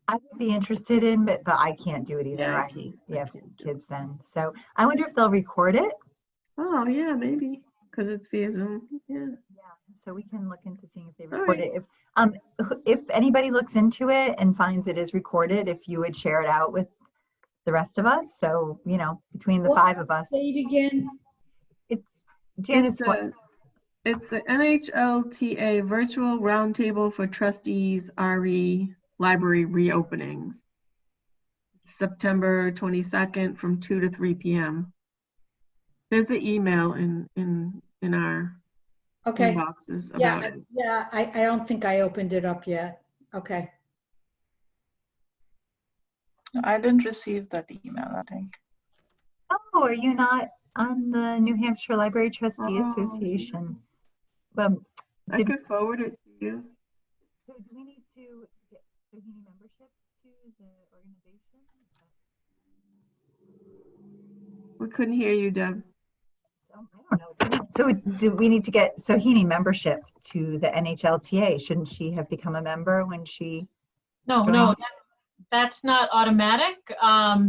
S1: I would be interested in, but I can't do it either.
S6: Yeah, I
S1: I
S6: can't.
S1: we
S6: I
S1: have
S6: can't do it.
S1: kids then. So I wonder if they'll record it.
S6: Oh, yeah, maybe, because it's via Zoom. Yeah.
S1: So we can look into seeing if they
S6: All
S1: record
S6: right.
S1: it. If anybody looks into it and finds it is recorded, if you would share it out with the rest of us. So, between the
S3: What-
S1: 5 of us,
S3: Say it again.
S1: it's Janice.
S6: It's the NHLTA virtual roundtable for trustees, RE library reopenings. September 22nd from 2 to 3 p.m. There's an email in our
S3: Okay.
S6: inboxes
S3: Yeah,
S6: about it.
S3: yeah, I don't think I opened it up yet. Okay.
S5: I didn't receive that email, I think.
S1: Oh, are you not on the New Hampshire Library Trustee
S6: Oh.
S1: Association?
S6: I
S1: Did,
S6: could forward it to you.
S1: do we need to get Sohini membership to the organization?
S6: We couldn't hear you, Deb.
S1: I don't know. So do we need to get Sohini membership to the NHLTA? Shouldn't she have become a member when she?
S2: No,
S1: joined?
S2: that's not automatic.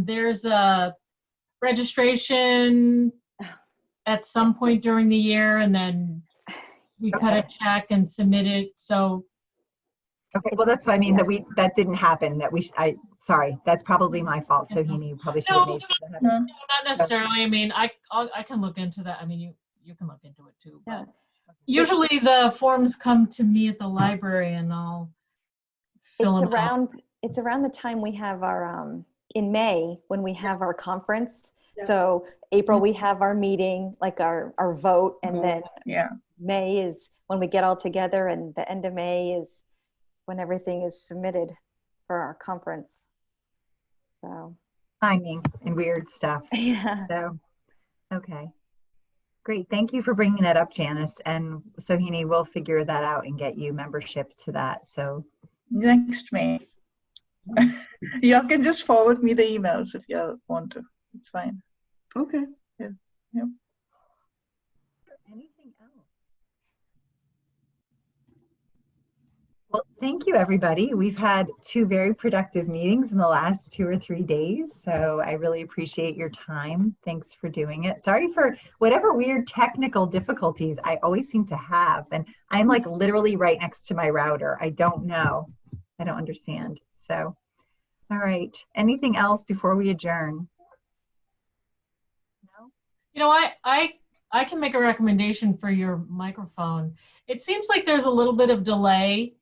S2: There's a registration at some point during the year, and then we cut a check and submit it. So
S1: Okay, well, that's what I mean, that didn't happen, sorry, that's probably my fault. Sohini probably should have
S2: No.
S1: made sure that happened.
S5: No.
S2: not necessarily. I mean, I can look into that. I mean, you can look into it too.
S4: Yeah.
S2: But usually the forms come to me at the library, and I'll fill them out.
S4: It's around the time we have our, in May, when we have our conference.
S3: Yeah.
S4: So April, we have our meeting, like our vote, and then
S5: Yeah.
S4: May is when we get all together, and the end of May is when everything is submitted for our conference. So,
S1: Timing and weird stuff.
S4: yeah.
S1: So, okay. Great. Thank you for bringing that up, Janice. And Sohini, we'll figure that out and get you membership to that. So,
S5: Next May. Y'all can just forward me the emails if y'all want to. It's fine.
S6: Okay.
S1: anything else? Well, thank you, everybody. We've had 2 very productive meetings in the last 2 or 3 days. So I really appreciate your time. Thanks for doing it. Sorry for whatever weird technical difficulties I always seem to have. And I'm like literally right next to my router. I don't know. I don't understand. So, all right. Anything else before we adjourn? No?
S2: I can make a recommendation for your microphone. It seems like there's a little bit of delay,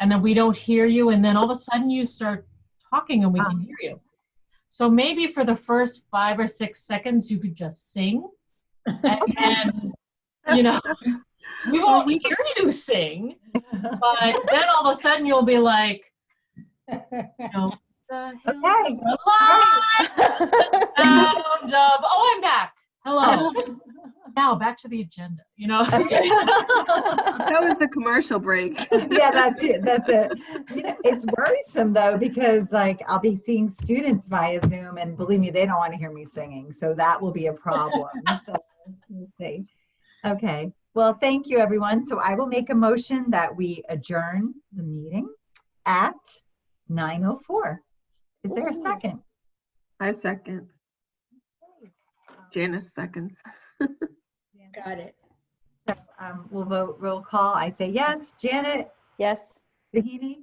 S2: and then we don't hear you, and then all of a sudden you start talking and we can hear you. So maybe for the first 5 or 6 seconds, you could just sing. And then, we won't hear you sing, but then all of a sudden you'll be like, the hill
S1: Okay.
S2: of life, the sound of, oh, I'm back. Hello. Now back to the agenda,
S6: That was the commercial break.
S1: Yeah, that's it. That's it. It's worrisome though, because like I'll be seeing students via Zoom, and believe me, they don't want to hear me singing. So that will be a problem. So we'll see. Okay. Well, thank you, everyone. So I will make a motion that we adjourn the meeting at 9:04. Is there a second?
S6: I second. Janice seconds.
S3: Got it.
S1: So, we'll vote roll call. I say yes. Janet,
S4: Yes.
S1: Bahini,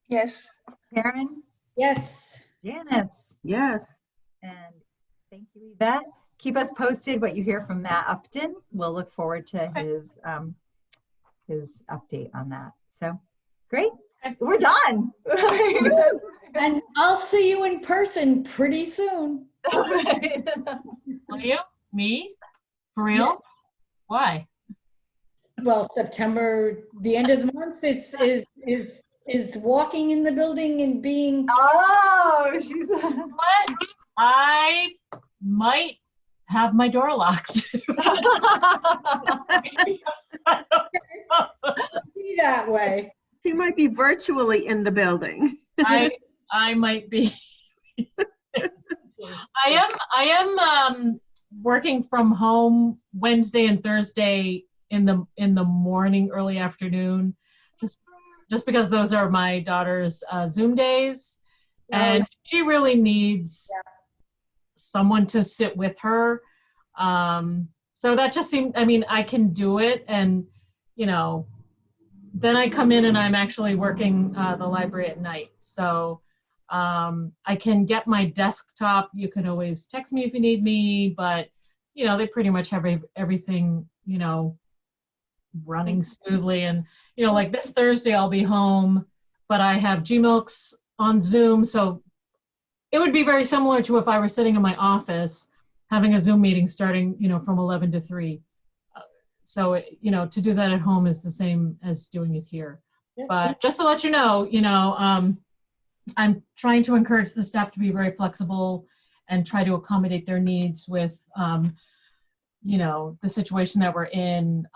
S5: Yes.
S1: Karen,
S3: Yes.
S1: Janice,
S6: Yes.
S1: and thank you, Yvette. Keep us posted what you hear from Matt Upton. We'll look forward to his update on that. So great. We're done.
S3: And I'll see you in person pretty soon.
S2: Will you? Me? For real?
S3: Yeah.
S2: Why?
S3: Well, September, the end of the month, is walking in the building and being.
S1: Oh, she's.
S2: What? I might have my door locked.
S3: Be that way.
S6: She might be virtually in the building.
S2: I might be. I am working from home Wednesday and Thursday in the morning, early afternoon, just because those are my daughter's Zoom days, and she really needs someone to sit with her. So that just seemed, I can do it, and then I come in and I'm actually working the library at night. So I can get my desktop. You can always text me if you need me, but they pretty much have everything, running smoothly. And, like this Thursday I'll be home, but I have GMILKs on Zoom. So it would be very similar to if I were sitting in my office having a Zoom meeting starting, from 11 to 3. So, to do that at home is the same as doing it here.
S3: Yep.
S2: But just to let you know, I'm trying to encourage the staff to be very flexible and try to accommodate their needs with, the situation that we're in.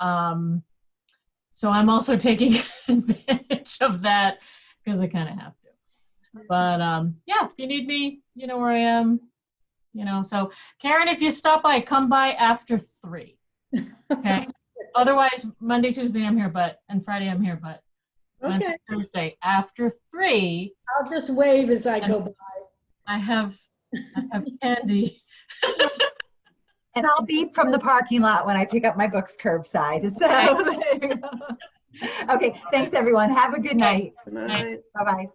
S2: So I'm also taking advantage of that because I kind of have to. But yeah, if you need me, you know where I am. So Karen, if you stop by, come by after 3. Okay. Otherwise, Monday, Tuesday I'm here, and Friday I'm here, but Wednesday, Thursday after 3.
S3: I'll just wave as I go by.
S2: I have candy.
S1: And I'll beep from the parking lot when I pick up my books curbside. So, okay, thanks everyone. Have a good night.
S6: Good night.
S1: Bye-bye.